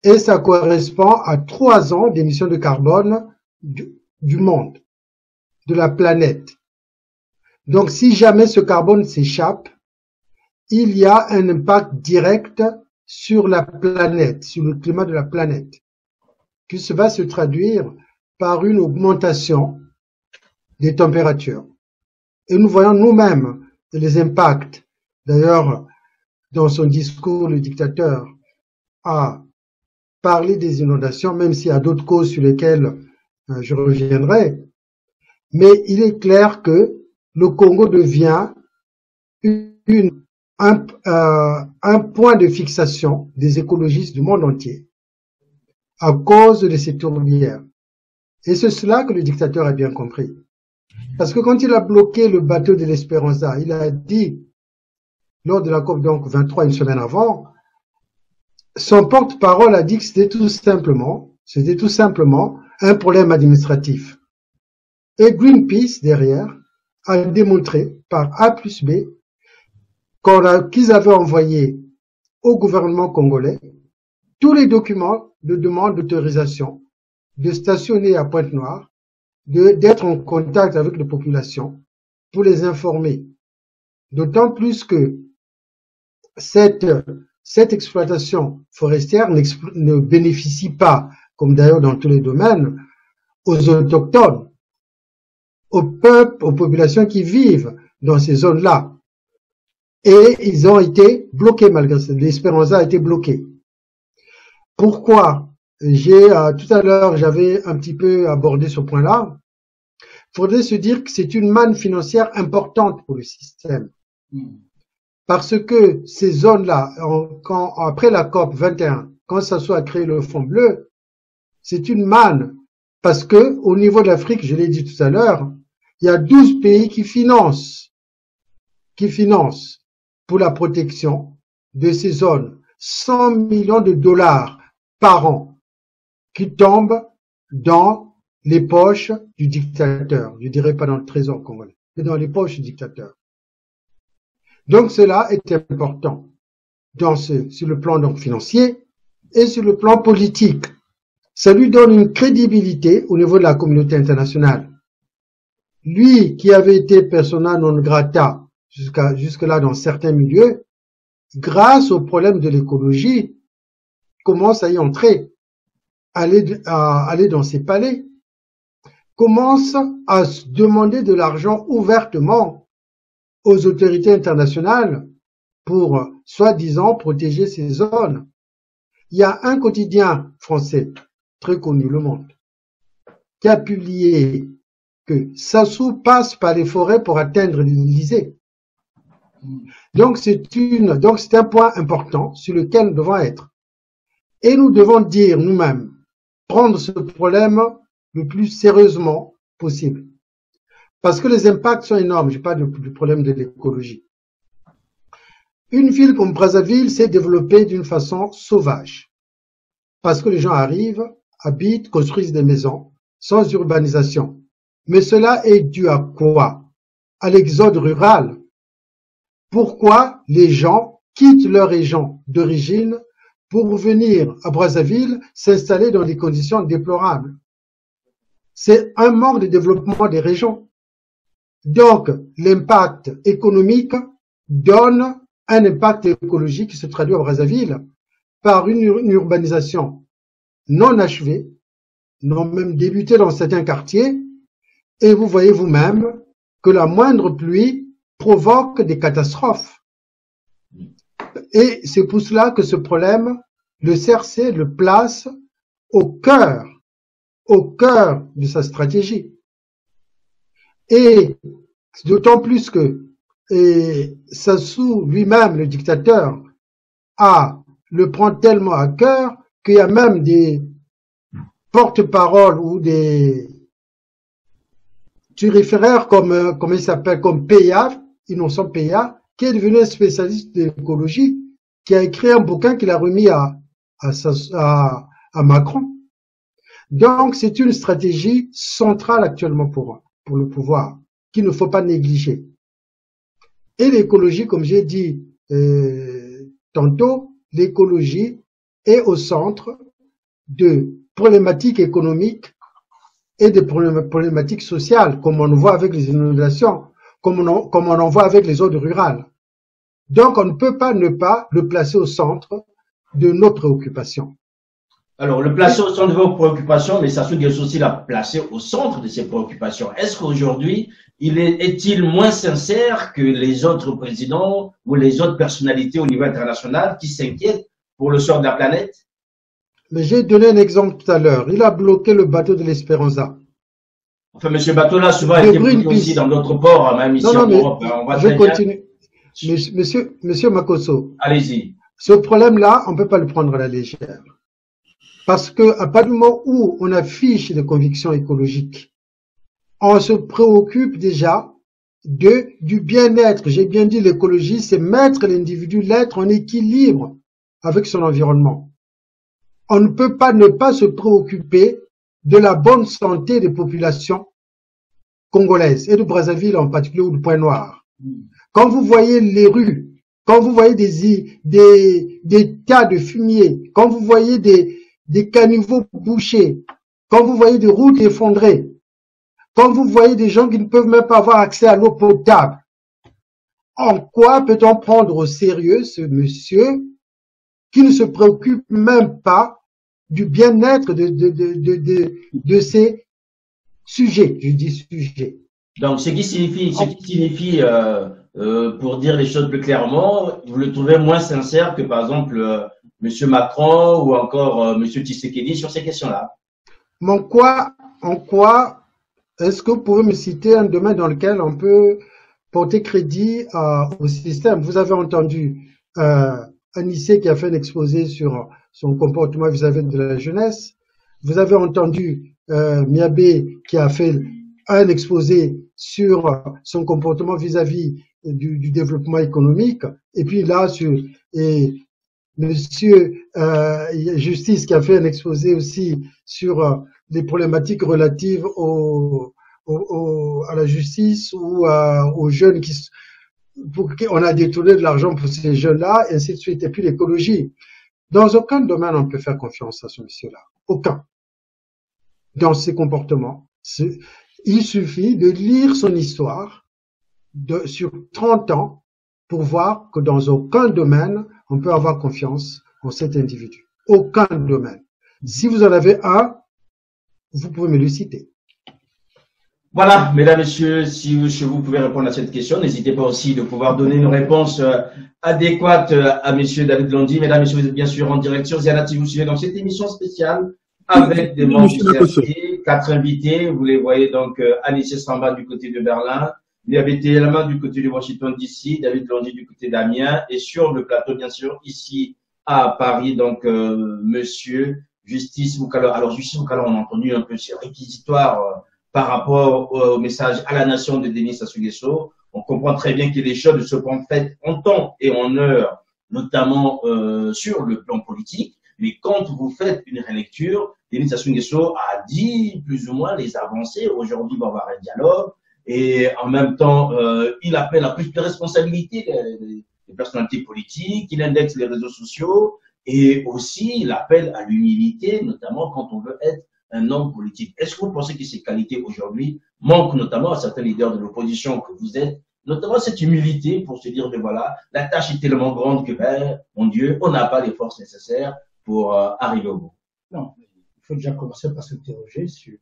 Et ça correspond à 3 ans d'émissions de carbone du monde, de la planète. Donc, si jamais ce carbone s'échappe, il y a un impact direct sur la planète, sur le climat de la planète, qui va se traduire par une augmentation des températures. Et nous voyons nous-mêmes les impacts. D'ailleurs, dans son discours, le dictateur a parlé des inondations, même s'il y a d'autres causes sur lesquelles je reviendrai. Mais il est clair que le Congo devient un point de fixation des écologistes du monde entier à cause de ces tourbières. Et c'est cela que le dictateur a bien compris. Parce que quand il a bloqué le bateau de l'Esperanza, il a dit, lors de la COP donc 23, une semaine avant, son porte-parole a dit que c'était tout simplement un problème administratif. Et Greenpeace, derrière, a démontré par A plus B qu'ils avaient envoyé au gouvernement congolais tous les documents de demande d'autorisation de stationner à Pointe-Noire, d'être en contact avec les populations pour les informer. D'autant plus que cette exploitation forestière ne bénéficie pas, comme d'ailleurs dans tous les domaines, aux autochtones, aux peuples, aux populations qui vivent dans ces zones-là. Et ils ont été bloqués malgré ça. L'Espéranza a été bloquée. Pourquoi? Tout à l'heure, j'avais un petit peu abordé ce point-là. Il faudrait se dire que c'est une manne financière importante pour le système. Parce que ces zones-là, après la COP 21, quand ça soit créé le Fonds bleu, c'est une manne. Parce que, au niveau de l'Afrique, je l'ai dit tout à l'heure, il y a 12 pays qui financent pour la protection de ces zones 100 millions de dollars par an qui tombent dans les poches du dictateur. Je dirais pas dans le trésor congolais, mais dans les poches du dictateur. Donc cela est important sur le plan donc financier et sur le plan politique. Ça lui donne une crédibilité au niveau de la communauté internationale. Lui qui avait été persona non grata jusque-là dans certains milieux, grâce au problème de l'écologie, commence à y entrer, aller dans ses palais, commence à se demander de l'argent ouvertement aux autorités internationales pour, soi-disant, protéger ces zones. Il y a un quotidien français, très connu, Le Monde, qui a publié que Sassou passe par les forêts pour atteindre l'Élysée. Donc c'est un point important sur lequel nous devons être. Et nous devons dire nous-mêmes, prendre ce problème le plus sérieusement possible. Parce que les impacts sont énormes. Je parle du problème de l'écologie. Une ville comme Brazzaville s'est développée d'une façon sauvage. Parce que les gens arrivent, habitent, construisent des maisons, sans urbanisation. Mais cela est dû à quoi? À l'exode rural. Pourquoi les gens quittent leur région d'origine pour venir à Brazzaville s'installer dans des conditions déplorables? C'est un manque de développement des régions. Donc, l'impact économique donne un impact écologique qui se traduit à Brazzaville par une urbanisation non achevée, non même débutée dans certains quartiers, et vous voyez vous-même que la moindre pluie provoque des catastrophes. Et c'est pour cela que ce problème, le CRC le place au cœur de sa stratégie. Et d'autant plus que Sassou lui-même, le dictateur, le prend tellement à cœur qu'il y a même des porte-paroles ou des turiféraires comme il s'appelle, comme Peya, Innocent Peya, qui est devenu un spécialiste d'écologie, qui a écrit un bouquin qu'il a remis à Macron. Donc, c'est une stratégie centrale actuellement pour le pouvoir, qu'il ne faut pas négliger. Et l'écologie, comme j'ai dit tantôt, l'écologie est au centre de problématiques économiques et de problématiques sociales, comme on le voit avec les inondations, comme on en voit avec les zones rurales. Donc, on ne peut pas ne pas le placer au centre de nos préoccupations. Alors, le placer au centre de vos préoccupations, mais Sassou Nguesso aussi l'a placé au centre de ses préoccupations. Est-ce qu'aujourd'hui, est-il moins sincère que les autres présidents ou les autres personnalités au niveau international qui s'inquiètent pour le sort de la planète? Mais j'ai donné un exemple tout à l'heure. Il a bloqué le bateau de l'Espéranza. Enfin, M. Bateau-là a souvent été bloqué aussi dans d'autres ports, même ici en Europe. On va je continue. Monsieur Makosso. Allez-y. Ce problème-là, on ne peut pas le prendre à la légère. Parce que à partir du moment où on affiche des convictions écologiques, on se préoccupe déjà du bien-être. J'ai bien dit l'écologie, c'est mettre l'individu, l'être en équilibre avec son environnement. On ne peut pas ne pas se préoccuper de la bonne santé des populations congolaises, et de Brazzaville en particulier, ou du Point Noir. Quand vous voyez les rues, quand vous voyez des tas de fumier, quand vous voyez des caniveaux bouchés, quand vous voyez des routes effondrées, quand vous voyez des gens qui ne peuvent même pas avoir accès à l'eau potable, en quoi peut-on prendre au sérieux ce monsieur qui ne se préoccupe même pas du bien-être de ces sujets, je dis sujets. Donc, ce qui signifie pour dire les choses plus clairement, vous le trouvez moins sincère que, par exemple, Monsieur Macron ou encore Monsieur Tshisekedi sur ces questions-là. Mais en quoi est-ce que vous pouvez me citer un domaine dans lequel on peut porter crédit au système? Vous avez entendu Anissé qui a fait un exposé sur son comportement vis-à-vis de la jeunesse. Vous avez entendu Miabé qui a fait un exposé sur son comportement vis-à-vis du développement économique. Et puis là, Monsieur Justice qui a fait un exposé aussi sur les problématiques relatives à la justice ou aux jeunes on a détourné de l'argent pour ces jeunes-là, et ainsi de suite. Et puis l'écologie. Dans aucun domaine on peut faire confiance à ce monsieur-là. Aucun. Dans ses comportements. Il suffit de lire son histoire sur 30 ans pour voir que dans aucun domaine on peut avoir confiance en cet individu. Aucun domaine. Si vous en avez un, vous pouvez me le citer. Voilà, mesdames, messieurs, si vous pouvez répondre à cette question, n'hésitez pas aussi de pouvoir donner une réponse adéquate à monsieur David Londi. Mesdames, messieurs, vous êtes bien sûr en direct sur Ziana TV, vous suivez dans cette émission spéciale avec des membres du CRC, 4 invités. Vous les voyez donc Anissé Samba du côté de Berlin, Miabé Telema du côté de Washington DC, David Londi du côté d'Amiens, et sur le plateau, bien sûr, ici à Paris, donc monsieur Justice Moukala. Alors, Justice Moukala, on a entendu un peu ces réquisitoires par rapport au message à la nation de Denis Sassou Nguesso. On comprend très bien que les choses se sont faites en temps et en heure, notamment sur le plan politique. Mais quand vous faites une relecture, Denis Sassou Nguesso a dit plus ou moins les avancées. Aujourd'hui, on va avoir un dialogue. Et en même temps, il appelle à plus de responsabilité des personnalités politiques, il indexe les réseaux sociaux et aussi il appelle à l'humilité, notamment quand on veut être un homme politique. Est-ce que vous pensez que ces qualités aujourd'hui manquent notamment à certains leaders de l'opposition que vous êtes, notamment cette humilité pour se dire, voilà, la tâche est tellement grande que, mon Dieu, on n'a pas les forces nécessaires pour arriver au bout? Non, il faut déjà commencer par s'interroger sur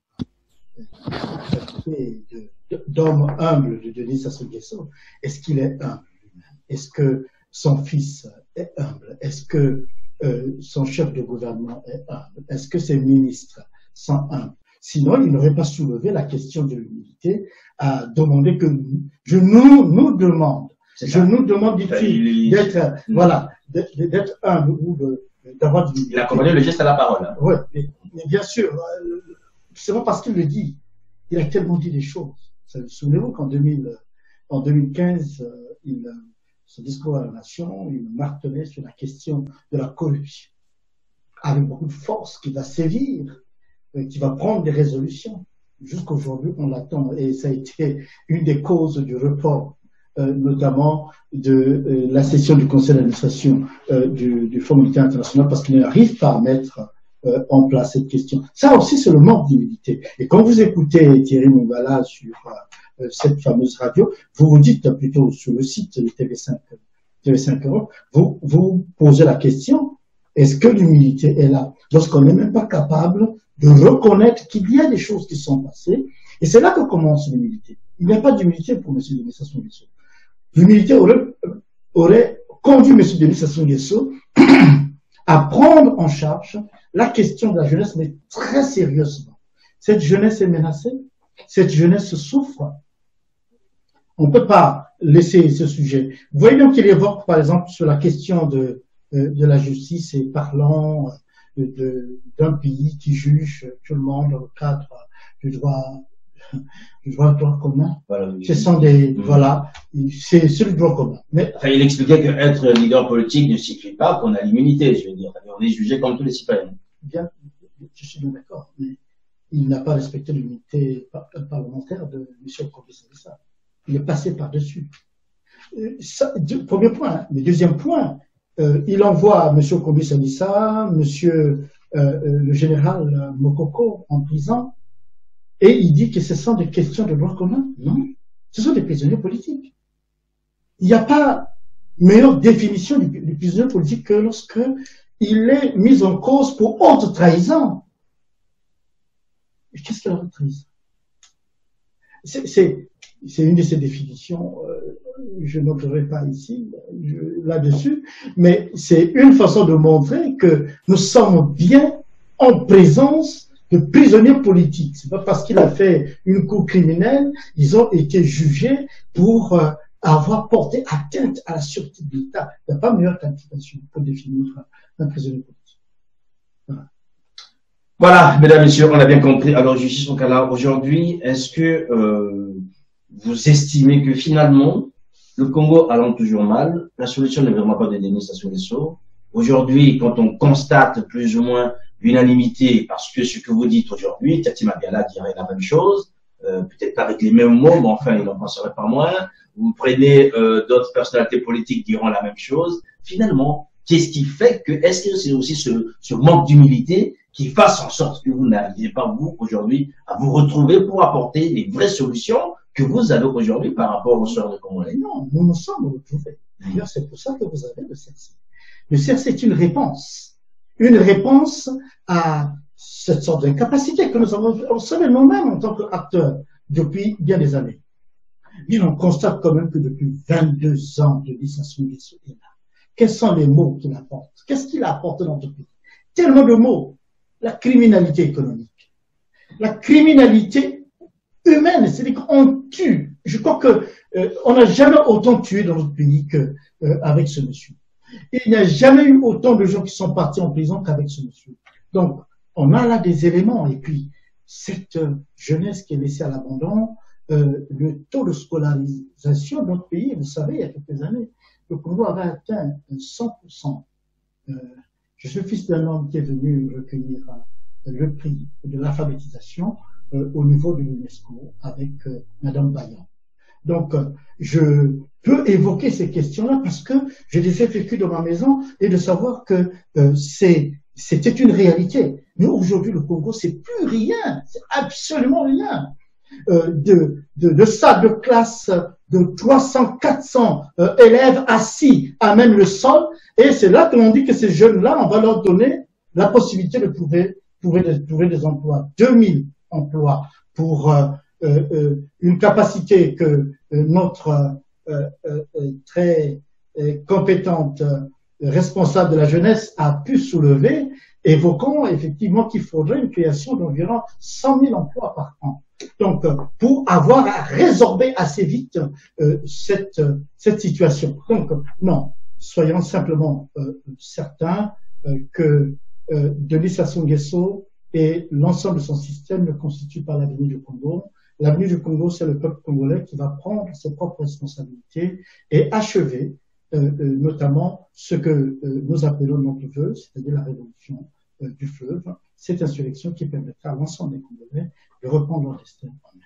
d'homme humble de Denis Sassou Nguesso. Est-ce qu'il est humble? Est-ce que son fils est humble? Est-ce que son chef de gouvernement est humble? Est-ce que ses ministres sont humbles? Sinon, il n'aurait pas soulevé la question de l'humilité à demander que je nous demande, dit-il, d'être, voilà, d'être humble ou d'avoir du. Il a accompagné le geste à la parole. Hein. Oui, mais bien sûr, c'est pas parce qu'il le dit. Il a tellement dit des choses. Souvenez-vous qu'en 2015, son discours à la nation, il martelait sur la question de la corruption, avec beaucoup de force, qui va sévir, qui va prendre des résolutions. Jusqu'aujourd'hui, on l'attend. Et ça a été une des causes du report, notamment de la session du conseil d'administration du Fonds monétaire international, parce qu'il n'arrive pas à mettre en place cette question. Ça aussi, c'est le manque d'humilité. Et quand vous écoutez Thierry Mongala sur cette fameuse radio, vous vous dites, plutôt sur le site de TV5 Europe, vous posez la question, est-ce que l'humilité est là? Lorsqu'on n'est même pas capable de reconnaître qu'il y a des choses qui sont passées, et c'est là que commence l'humilité. Il n'y a pas d'humilité pour M. Denis Sassou Nguesso. L'humilité aurait conduit M. Denis Sassou Nguesso à prendre en charge la question de la jeunesse, mais très sérieusement. Cette jeunesse est menacée, cette jeunesse souffre. On ne peut pas laisser ce sujet. Vous voyez donc qu'il évoque, par exemple, sur la question de la justice et parlant d'un pays qui juge tout le monde dans le cadre du droit commun. Voilà, ce sont des, voilà, c'est celui du droit commun. Mais enfin, il expliquait qu'être leader politique ne signifie pas qu'on a l'immunité, je veux dire. On est jugé comme tous les citoyens. Bien, je suis bien d'accord, mais il n'a pas respecté l'unité parlementaire de M. Kombé-Sambisa. Il est passé par-dessus. Premier point. Mais deuxième point, il envoie M. Kombé-Sambisa, M. Le général Mokoko en prison, et il dit que ce sont des questions de droit commun. Non, ce sont des prisonniers politiques. Il n'y a pas meilleure définition du prisonnier politique que lorsque il est mis en cause pour haute trahison. Qu'est-ce que la haute trahison? C'est une de ces définitions, je n'entrerai pas ici, là-dessus, mais c'est une façon de montrer que nous sommes bien en présence de prisonniers politiques. C'est pas parce qu'il a fait une cour criminelle, ils ont été jugés pour avoir porté atteinte à la sûreté de l'État. Il n'y a pas meilleure qualification pour définir un prisonnier politique. Voilà. Voilà, mesdames, messieurs, on a bien compris. Alors, Justice Onkala, aujourd'hui, est-ce que vous estimez que finalement, le Congo allant toujours mal, la solution n'est vraiment pas de Denis Sassou Nguesso. Aujourd'hui, quand on constate plus ou moins l'unanimité, parce que ce que vous dites aujourd'hui, Tati Mabiala dirait la même chose, peut-être pas avec les mêmes mots, mais enfin, il n'en penserait pas moins. Vous prenez d'autres personnalités politiques diront la même chose. Finalement, qu'est-ce qui fait que, est-ce que c'est aussi ce manque d'humilité qui fasse en sorte que vous n'arrivez pas, vous, aujourd'hui, à vous retrouver pour apporter des vraies solutions que vous avez aujourd'hui par rapport aux sœurs de Congolais? Non, nous nous sommes retrouvés. D'ailleurs, c'est pour ça que vous avez le CRC. Le CRC est une réponse à cette sorte d'incapacité que nous avons observée nous-mêmes en tant qu'acteurs depuis bien des années. Mais on constate quand même que depuis 22 ans de Sassou Nguesso est là. Quels sont les mots qu'il apporte? Qu'est-ce qu'il apporte dans notre pays? Tellement de mots. La criminalité économique, la criminalité humaine, c'est-à-dire qu'on tue. Je crois que on n'a jamais autant tué dans notre pays qu'avec ce monsieur. Et il n'y a jamais eu autant de gens qui sont partis en prison qu'avec ce monsieur. Donc, on a là des éléments. Et puis, cette jeunesse qui est laissée à l'abandon, le taux de scolarisation de notre pays, vous savez, il y a quelques années, le Congo avait atteint 100%. Je suis fils d'un homme qui est venu recueillir le prix de l'alphabétisation au niveau de l'UNESCO avec Madame Bayan. Donc, je peux évoquer ces questions-là parce que je les ai vécues dans ma maison et de savoir que c'était une réalité. Mais aujourd'hui, le Congo, c'est plus rien, c'est absolument rien. De salle de classe de 300, 400 élèves assis à même le sol, et c'est là que l'on dit que ces jeunes-là, on va leur donner la possibilité de trouver des emplois, 2000 emplois pour une capacité que notre très compétente responsable de la jeunesse a pu soulever, évoquant effectivement qu'il faudrait une création d'environ 100 000 emplois par an. Donc, pour avoir à résorber assez vite cette situation. Donc, non, soyons simplement certains que Denis Sassou Nguesso et l'ensemble de son système ne constituent pas l'avenir du Congo. L'avenir du Congo, c'est le peuple congolais qui va prendre ses propres responsabilités et achever notamment ce que nous appelons notre vœu, c'est-à-dire la révolution du fleuve, cette insurrection qui permettra à l'ensemble des Congolais de reprendre leur destin en main.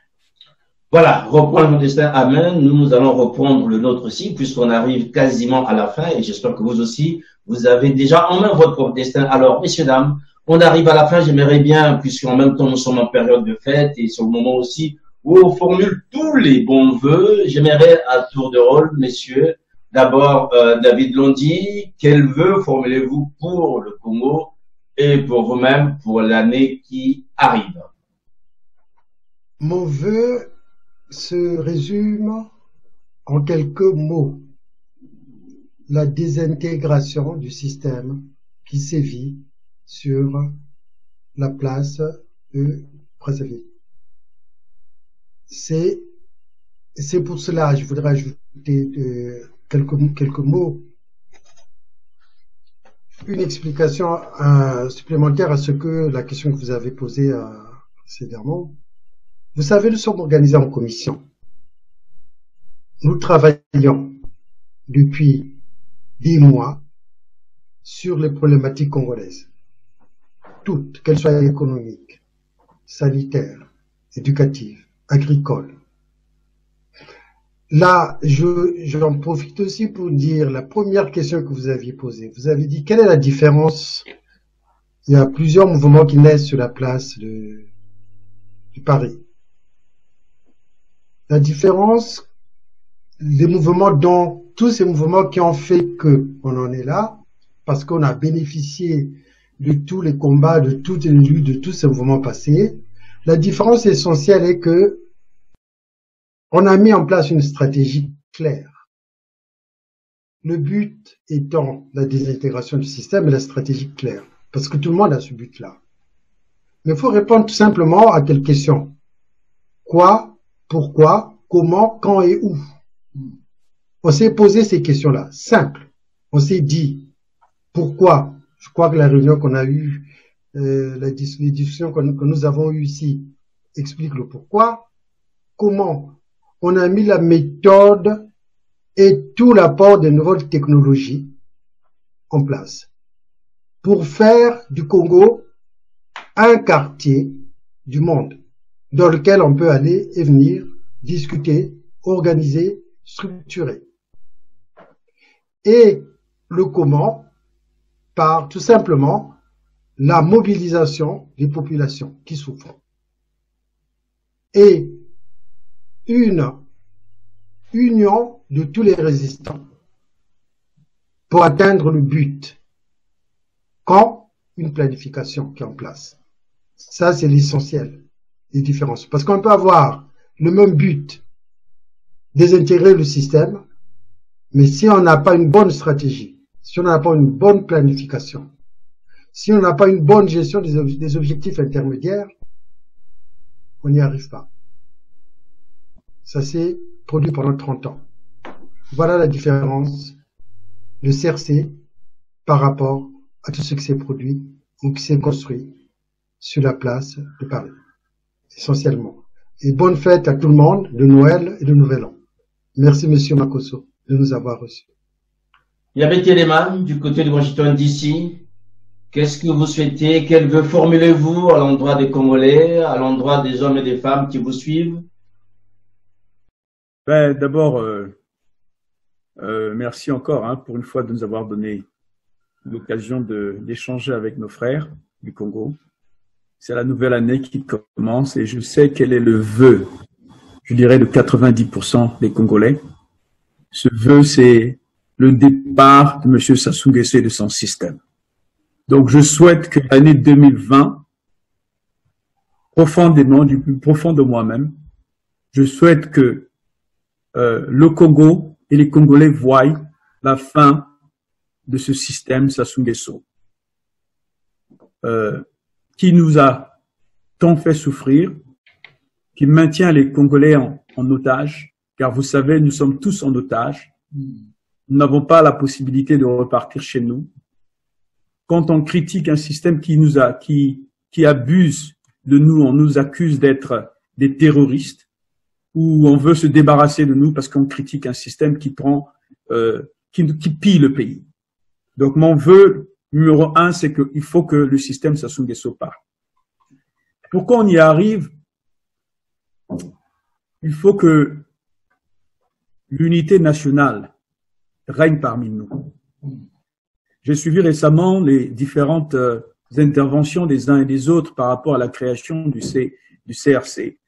Voilà, reprendre mon destin à main. Nous allons reprendre le nôtre aussi, puisqu'on arrive quasiment à la fin, et j'espère que vous aussi, vous avez déjà en main votre propre destin. Alors, messieurs, dames, on arrive à la fin. J'aimerais bien, puisqu'en même temps nous sommes en période de fête, et c'est au moment aussi où on formule tous les bons vœux, j'aimerais à tour de rôle, messieurs, d'abord, David Londi, quel vœu formulez-vous pour le Congo et pour vous-même pour l'année qui arrive? Mon vœu se résume en quelques mots. La désintégration du système qui sévit sur la place de Brazzaville. C'est pour cela, je voudrais ajouter quelques mots, une explication supplémentaire à la question que vous avez posée précédemment. Vous savez, nous sommes organisés en commission. nous travaillons depuis des mois sur les problématiques congolaises, toutes, qu'elles soient économiques, sanitaires, éducatives, agricoles. Là, j'en profite aussi pour dire la première question que vous aviez posée. Vous avez dit quelle est la différence? Il y a plusieurs mouvements qui naissent sur la place de Paris. La différence, les mouvements dont tous ces mouvements qui ont fait qu'on en est là, parce qu'on a bénéficié de tous les combats, de toutes les luttes, de tous ces mouvements passés, la différence essentielle est que on a mis en place une stratégie claire. Le but étant la désintégration du système et la stratégie claire. Parce que tout le monde a ce but-là. Mais il faut répondre tout simplement à quelle question? Quoi? Pourquoi? Comment? Quand et où? On s'est posé ces questions-là. Simple. On s'est dit pourquoi? Je crois que la réunion qu'on a eue, les discussions que nous avons eues ici expliquent le pourquoi. Comment? On a mis la méthode et tout l'apport de nouvelles technologies en place pour faire du Congo un quartier du monde dans lequel on peut aller et venir, discuter, organiser, structurer. Et le comment par tout simplement la mobilisation des populations qui souffrent. Et une union de tous les résistants pour atteindre le but. Quand une planification qui est en place. Ça, c'est l'essentiel des différences. Parce qu'on peut avoir le même but, désintégrer le système, mais si on n'a pas une bonne stratégie, si on n'a pas une bonne planification, si on n'a pas une bonne gestion des objectifs intermédiaires, on n'y arrive pas. Ça s'est produit pendant 30 ans. Voilà la différence de CRC par rapport à tout ce qui s'est produit ou qui s'est construit sur la place de Paris, essentiellement. Et bonne fête à tout le monde de Noël et de Nouvel An. Merci, Monsieur Makosso, de nous avoir reçus. Yabe Teleman, du côté de Washington DC, qu'est-ce que vous souhaitez, quel vœu formulez-vous à l'endroit des Congolais, à l'endroit des hommes et des femmes qui vous suivent? Ben, d'abord, merci encore pour une fois de nous avoir donné l'occasion d'échanger avec nos frères du Congo. C'est la nouvelle année qui commence et je sais quel est le vœu, je dirais, de 90% des Congolais. Ce vœu, c'est le départ de M. Sassou Nguesso et de son système. Donc, je souhaite que l'année 2020, profondément, du plus profond de moi-même, je souhaite que le Congo et les Congolais voient la fin de ce système Sassou Nguesso, qui nous a tant fait souffrir, qui maintient les Congolais en otage, car vous savez, nous sommes tous en otage. Nous n'avons pas la possibilité de repartir chez nous. Quand on critique un système qui abuse de nous, on nous accuse d'être des terroristes, ou on veut se débarrasser de nous parce qu'on critique un système qui pille le pays. Donc mon vœu numéro 1, c'est qu'il faut que le système Sassou Nguesso parte. Pourquoi on y arrive? Il faut que l'unité nationale règne parmi nous. J'ai suivi récemment les différentes interventions des uns et des autres par rapport à la création du CRC.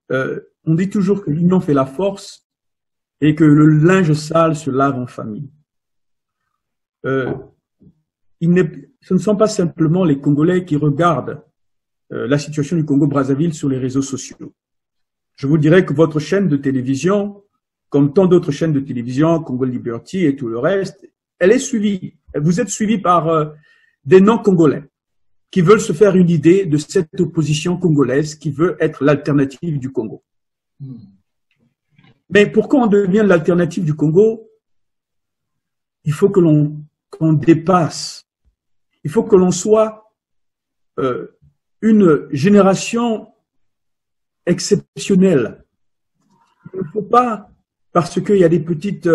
On dit toujours que l'union fait la force et que le linge sale se lave en famille. Ce ne sont pas simplement les Congolais qui regardent la situation du Congo-Brazzaville sur les réseaux sociaux. Je vous dirais que votre chaîne de télévision, comme tant d'autres chaînes de télévision, Congo Liberty et tout le reste, elle est suivie. Vous êtes suivis par des non-Congolais qui veulent se faire une idée de cette opposition congolaise qui veut être l'alternative du Congo. Mais pourquoi on devient l'alternative du Congo? Il faut que qu'on dépasse. Il faut que l'on soit une génération exceptionnelle. il ne faut pas, parce qu'il y a des petites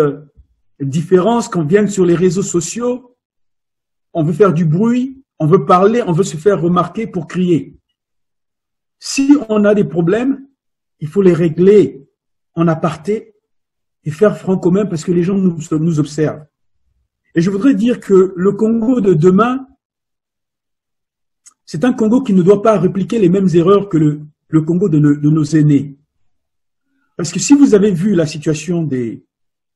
différences qu'on vienne sur les réseaux sociaux, on veut faire du bruit, on veut parler, on veut se faire remarquer pour crier. Si on a des problèmes, il faut les régler en aparté et faire front commun parce que les gens nous observent. Et je voudrais dire que le Congo de demain, c'est un Congo qui ne doit pas répliquer les mêmes erreurs que le Congo de nos aînés. Parce que si vous avez vu la situation de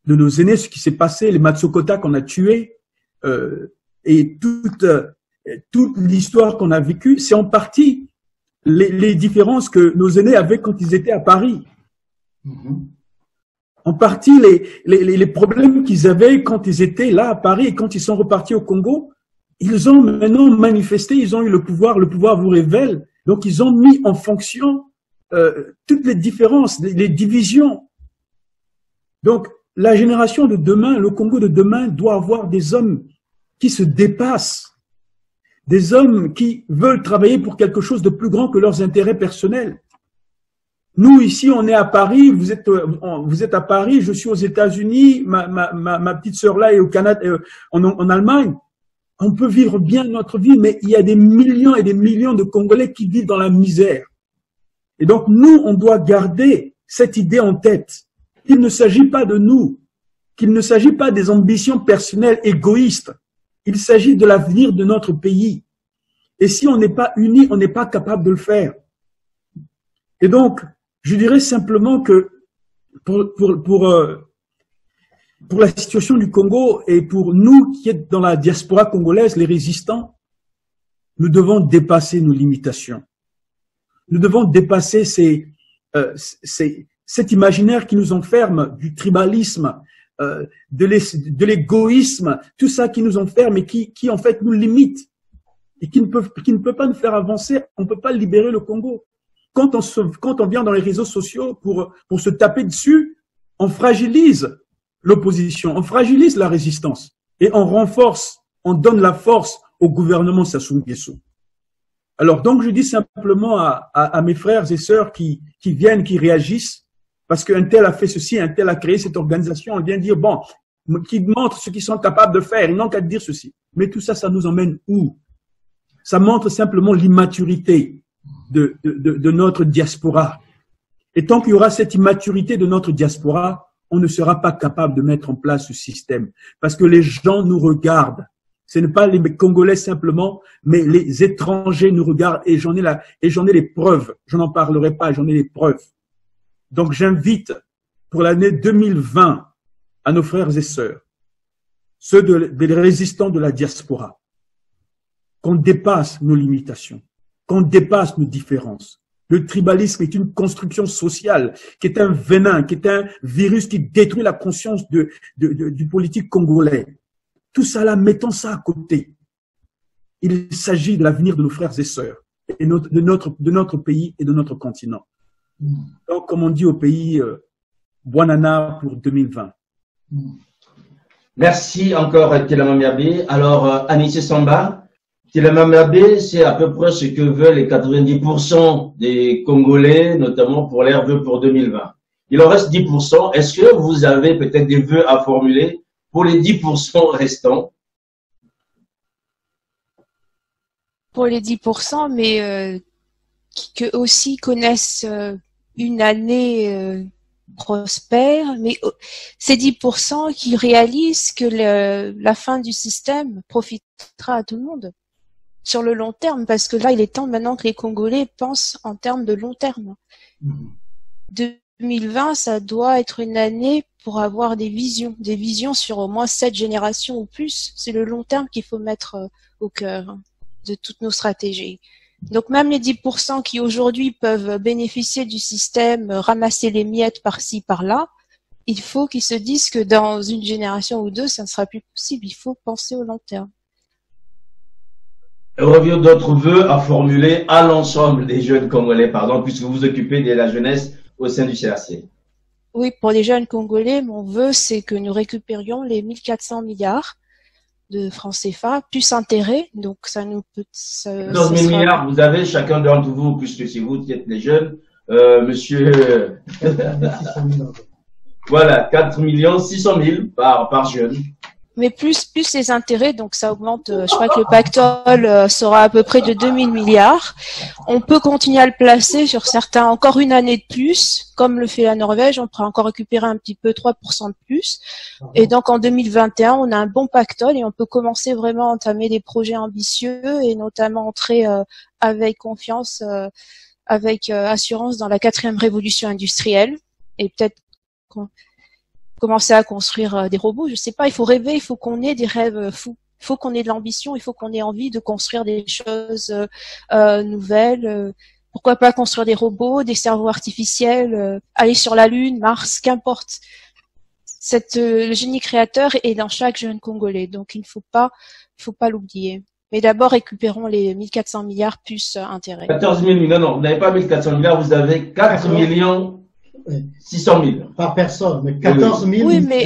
nos aînés, ce qui s'est passé, les Matsokota qu'on a tués, et toute l'histoire qu'on a vécue, c'est en partie les différences que nos aînés avaient quand ils étaient à Paris. En partie, les problèmes qu'ils avaient quand ils étaient là à Paris et quand ils sont repartis au Congo, ils ont maintenant manifesté, ils ont eu le pouvoir vous révèle. Donc, ils ont mis en fonction toutes les différences, les divisions. Donc, la génération de demain, le Congo de demain doit avoir des hommes qui se dépassent, des hommes qui veulent travailler pour quelque chose de plus grand que leurs intérêts personnels. Nous, ici, on est à Paris, vous êtes à Paris, je suis aux États-Unis, ma petite sœur là est au Canada, en Allemagne. On peut vivre bien notre vie, mais il y a des millions et des millions de Congolais qui vivent dans la misère. Et donc, nous, on doit garder cette idée en tête, qu'il ne s'agit pas de nous, qu'il ne s'agit pas des ambitions personnelles égoïstes. Il s'agit de l'avenir de notre pays. Et si on n'est pas unis, on n'est pas capable de le faire. Et donc, je dirais simplement que pour la situation du Congo et pour nous qui sommes dans la diaspora congolaise, les résistants, nous devons dépasser nos limitations. Nous devons dépasser cet imaginaire qui nous enferme du tribalisme, de l'égoïsme, tout ça qui nous enferme et qui en fait nous limite et qui ne peut pas nous faire avancer. On ne peut pas libérer le Congo. Quand on vient dans les réseaux sociaux pour se taper dessus, on fragilise l'opposition, on fragilise la résistance et on renforce, on donne la force au gouvernement Sassou Nguesso. Alors donc je dis simplement à mes frères et sœurs qui viennent, qui réagissent, parce qu'un tel a fait ceci, un tel a créé cette organisation, on vient dire, bon, qui montre ce qu'ils sont capables de faire, ils n'ont qu'à dire ceci. Mais tout ça, ça nous emmène où? Ça montre simplement l'immaturité de notre diaspora. Et tant qu'il y aura cette immaturité de notre diaspora, on ne sera pas capable de mettre en place ce système. Parce que les gens nous regardent. Ce n'est pas les Congolais simplement, mais les étrangers nous regardent et j'en ai les preuves. Je n'en parlerai pas, j'en ai les preuves. Donc, j'invite pour l'année 2020 à nos frères et sœurs, ceux des résistants de la diaspora, qu'on dépasse nos limitations, qu'on dépasse nos différences. Le tribalisme est une construction sociale qui est un venin, qui est un virus qui détruit la conscience du politique congolais. Tout ça là, mettons ça à côté. Il s'agit de l'avenir de nos frères et sœurs, et de notre pays et de notre continent. Donc, comme on dit au pays, Buonana pour 2020. Merci encore, Tilama Miabe. Alors, Anissé Samba, Tilama Miabe, c'est à peu près ce que veulent les 90% des Congolais, notamment pour leurs vœux pour 2020. Il en reste 10%. Est-ce que vous avez peut-être des vœux à formuler pour les 10% restants? Pour les 10%, mais qui aussi connaissent une année prospère, mais ces 10% qui réalisent que la fin du système profitera à tout le monde sur le long terme, parce que là, il est temps maintenant que les Congolais pensent en termes de long terme. 2020, ça doit être une année pour avoir des visions sur au moins 7 générations ou plus. C'est le long terme qu'il faut mettre au cœur de toutes nos stratégies. Donc même les 10% qui aujourd'hui peuvent bénéficier du système, ramasser les miettes par-ci, par-là, il faut qu'ils se disent que dans une génération ou deux, ça ne sera plus possible. Il faut penser au long terme. Revient d'autres vœux à formuler à l'ensemble des jeunes Congolais, puisque vous vous occupez de la jeunesse au sein du CRC. Oui, pour les jeunes Congolais, mon vœu, c'est que nous récupérions les 1400 milliards de francs CFA, plus intérêts, donc ça nous peut... 14 000 milliards, vous avez chacun d'entre vous, puisque c'est vous qui êtes les jeunes, monsieur, voilà, 4 600 000 par jeune. Mais plus les intérêts, donc ça augmente. Je crois que le pactole sera à peu près de 2000 milliards. On peut continuer à le placer sur certains, encore une année de plus, comme le fait la Norvège. On pourra encore récupérer un petit peu 3% de plus. Et donc en 2021, on a un bon pactole et on peut commencer vraiment à entamer des projets ambitieux et notamment entrer avec confiance, avec assurance dans la 4e révolution industrielle et peut-être commencer à construire des robots, je sais pas, il faut rêver, il faut qu'on ait des rêves fous, il faut qu'on ait de l'ambition, il faut qu'on ait envie de construire des choses nouvelles. Pourquoi pas construire des robots, des cerveaux artificiels, aller sur la Lune, Mars, qu'importe. Le génie créateur est dans chaque jeune Congolais, donc il faut pas l'oublier. Mais d'abord, récupérons les 1400 milliards plus intérêts. 14 000, non, vous n'avez pas 1400 milliards, vous avez 4 600 000. Par personne, mais 14 000. Oui, mais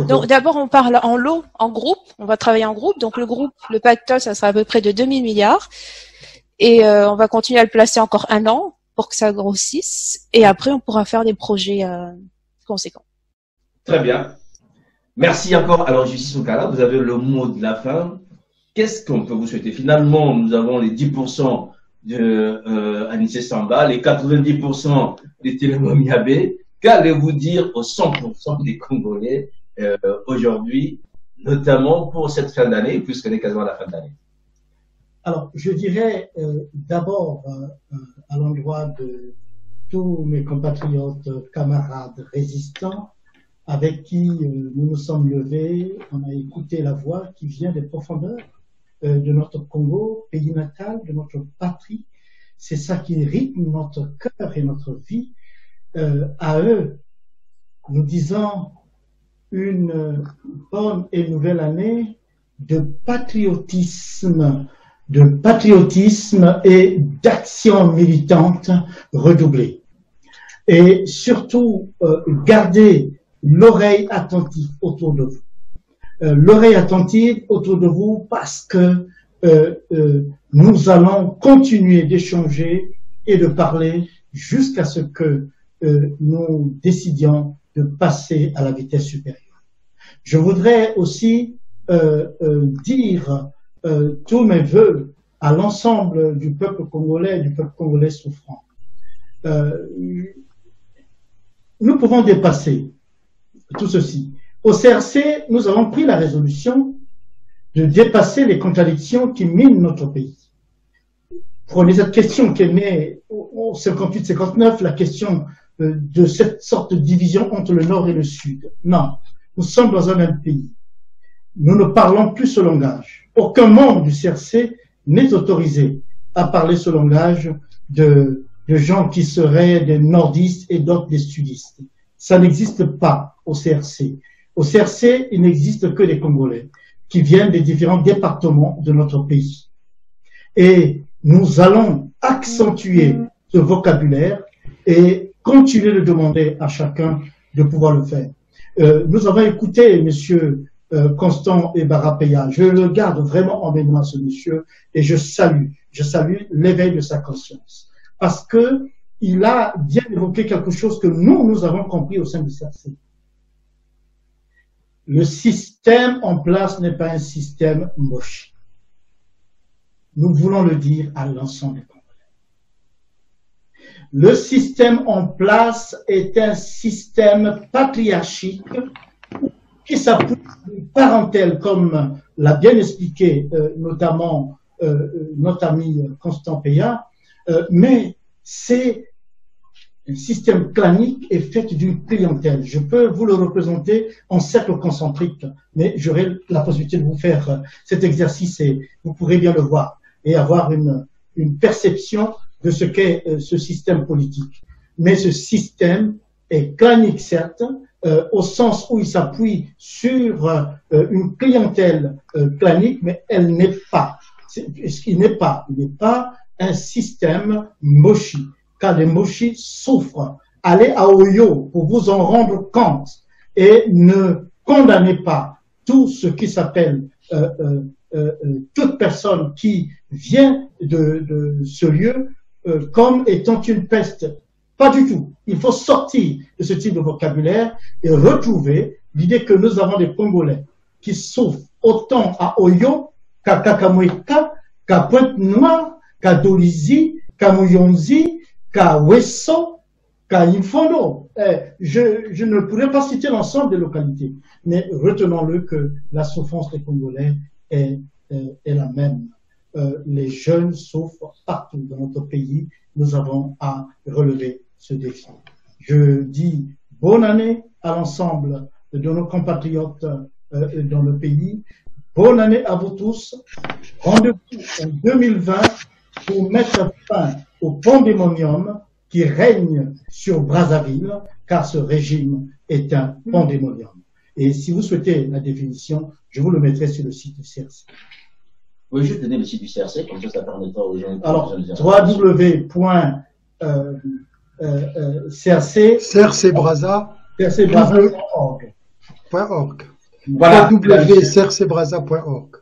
donc d'abord on parle en lot, en groupe. On va travailler en groupe. Donc le pactole, ça sera à peu près de 2000 milliards. Et on va continuer à le placer encore un an pour que ça grossisse. Et après, on pourra faire des projets conséquents. Très bien. Merci encore. Alors, Justice Okala, vous avez le mot de la fin. Qu'est-ce qu'on peut vous souhaiter? Finalement, nous avons les 10% de Anissé Samba, les 90% de Télémo Miabé. Qu'allez-vous dire aux 100% des Congolais aujourd'hui, notamment pour cette fin d'année, puisqu'on est quasiment à la fin d'année? Alors, je dirais d'abord à l'endroit de tous mes compatriotes, camarades résistants, avec qui nous nous sommes levés, on a écouté la voix qui vient des profondeurs de notre Congo, pays natal, de notre patrie. C'est ça qui rythme notre cœur et notre vie. À eux, nous disons une bonne et nouvelle année de patriotisme et d'action militante redoublée. Et surtout, gardez l'oreille attentive autour de vous. L'oreille attentive autour de vous parce que nous allons continuer d'échanger et de parler jusqu'à ce que nous décidions de passer à la vitesse supérieure. Je voudrais aussi dire tous mes vœux à l'ensemble du peuple congolais souffrant. Nous pouvons dépasser tout ceci. Au CRC, nous avons pris la résolution de dépasser les contradictions qui minent notre pays. Prenez cette question qui est née au 58-59, la question de cette sorte de division entre le Nord et le Sud. Non, nous sommes dans un même pays. Nous ne parlons plus ce langage. Aucun membre du CRC n'est autorisé à parler ce langage de gens qui seraient des nordistes et d'autres des sudistes. Ça n'existe pas au CRC. Au CRC, il n'existe que des Congolais qui viennent des différents départements de notre pays. Et nous allons accentuer ce vocabulaire et continuer de demander à chacun de pouvoir le faire. Nous avons écouté monsieur Constant Ebarapeya. Je le garde vraiment en mémoire, ce monsieur, et je salue l'éveil de sa conscience. Parce que il a bien évoqué quelque chose que nous avons compris au sein du CRC. Le système en place n'est pas un système moche. Nous voulons le dire à l'ensemble des Congolais. Le système en place est un système patriarchique qui s'appuie sur une parentèle, comme l'a bien expliqué notamment notre ami Constant Peya, mais c'est un système clanique et fait d'une clientèle. Je peux vous le représenter en cercle concentrique, mais j'aurai la possibilité de vous faire cet exercice et vous pourrez bien le voir et avoir une perception de ce qu'est ce système politique. Mais ce système est clanique, certes, au sens où il s'appuie sur une clientèle clanique, mais il n'est pas un système mochi, car les mochis souffrent. Allez à Oyo pour vous en rendre compte et ne condamnez pas tout ce qui s'appelle toute personne qui vient de ce lieu comme étant une peste. Pas du tout. Il faut sortir de ce type de vocabulaire et retrouver l'idée que nous avons des Congolais qui souffrent autant à Oyo qu'à Kakamweka, qu'à Pointe-Noire, qu'à Dolisie, qu'à Mouyonzi, qu'à Wesso, qu'à Infondo. Je ne pourrais pas citer l'ensemble des localités, mais retenons-le que la souffrance des Congolais est la même. Les jeunes souffrent partout dans notre pays. Nous avons à relever ce défi. Je dis bonne année à l'ensemble de nos compatriotes dans le pays. Bonne année à vous tous. Rendez-vous en 2020 pour mettre fin au pandémonium qui règne sur Brazzaville, car ce régime est un pandémonium. Et si vous souhaitez la définition, je vous le mettrai sur le site du CRC. Oui, juste donner le site du CRC, comme ça permettra aux gens. Alors, www.crcbraza.org. Voilà. www.crcbraza.org.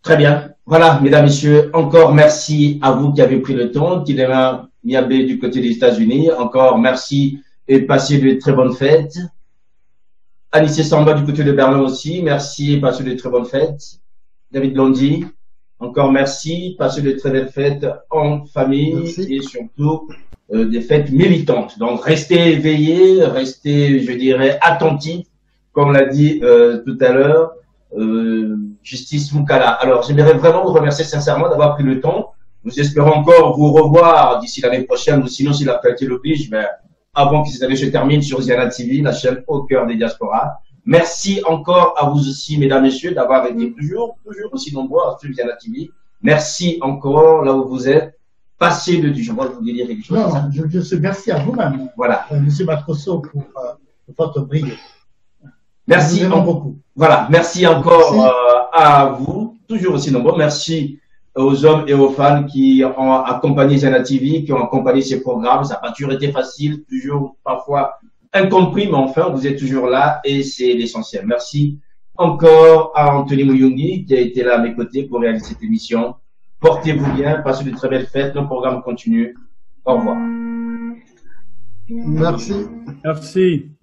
Très bien. Voilà, mesdames, messieurs, encore merci à vous qui avez pris le temps, qui est Miabé du côté des États-Unis. Encore merci et passez de très bonnes fêtes. Anissé Samba du côté de Berlin aussi. Merci et passez de très bonnes fêtes. David Londi, encore merci. Passez de très belles fêtes en famille. Merci. Et surtout des fêtes militantes. Donc, restez éveillés, restez, je dirais, attentifs, comme l'a dit tout à l'heure. Justice Moukala. Alors, j'aimerais vraiment vous remercier sincèrement d'avoir pris le temps. Nous espérons encore vous revoir d'ici l'année prochaine, ou sinon, si l'actualité l'oblige, avant que cette année se termine sur Ziana TV, la chaîne au cœur des diasporas. Merci encore à vous aussi, mesdames, messieurs, d'avoir été toujours aussi nombreux à suivre Ziana TV. Merci encore là où vous êtes. Passez de du jour. Moi, je voulais dire quelque chose. Non, je suis merci à vous-même. Voilà. Monsieur Matrosso pour votre brio. Merci beaucoup. Voilà, merci encore à vous, toujours aussi nombreux. Merci aux hommes et aux femmes qui ont accompagné Ziana TV, qui ont accompagné ces programmes. Ça n'a pas toujours été facile, toujours parfois incompris, mais enfin, vous êtes toujours là et c'est l'essentiel. Merci encore à Anthony Mouyongi qui a été là à mes côtés pour réaliser cette émission. Portez-vous bien, passez de très belles fêtes, nos programmes continuent. Au revoir. Merci. Merci.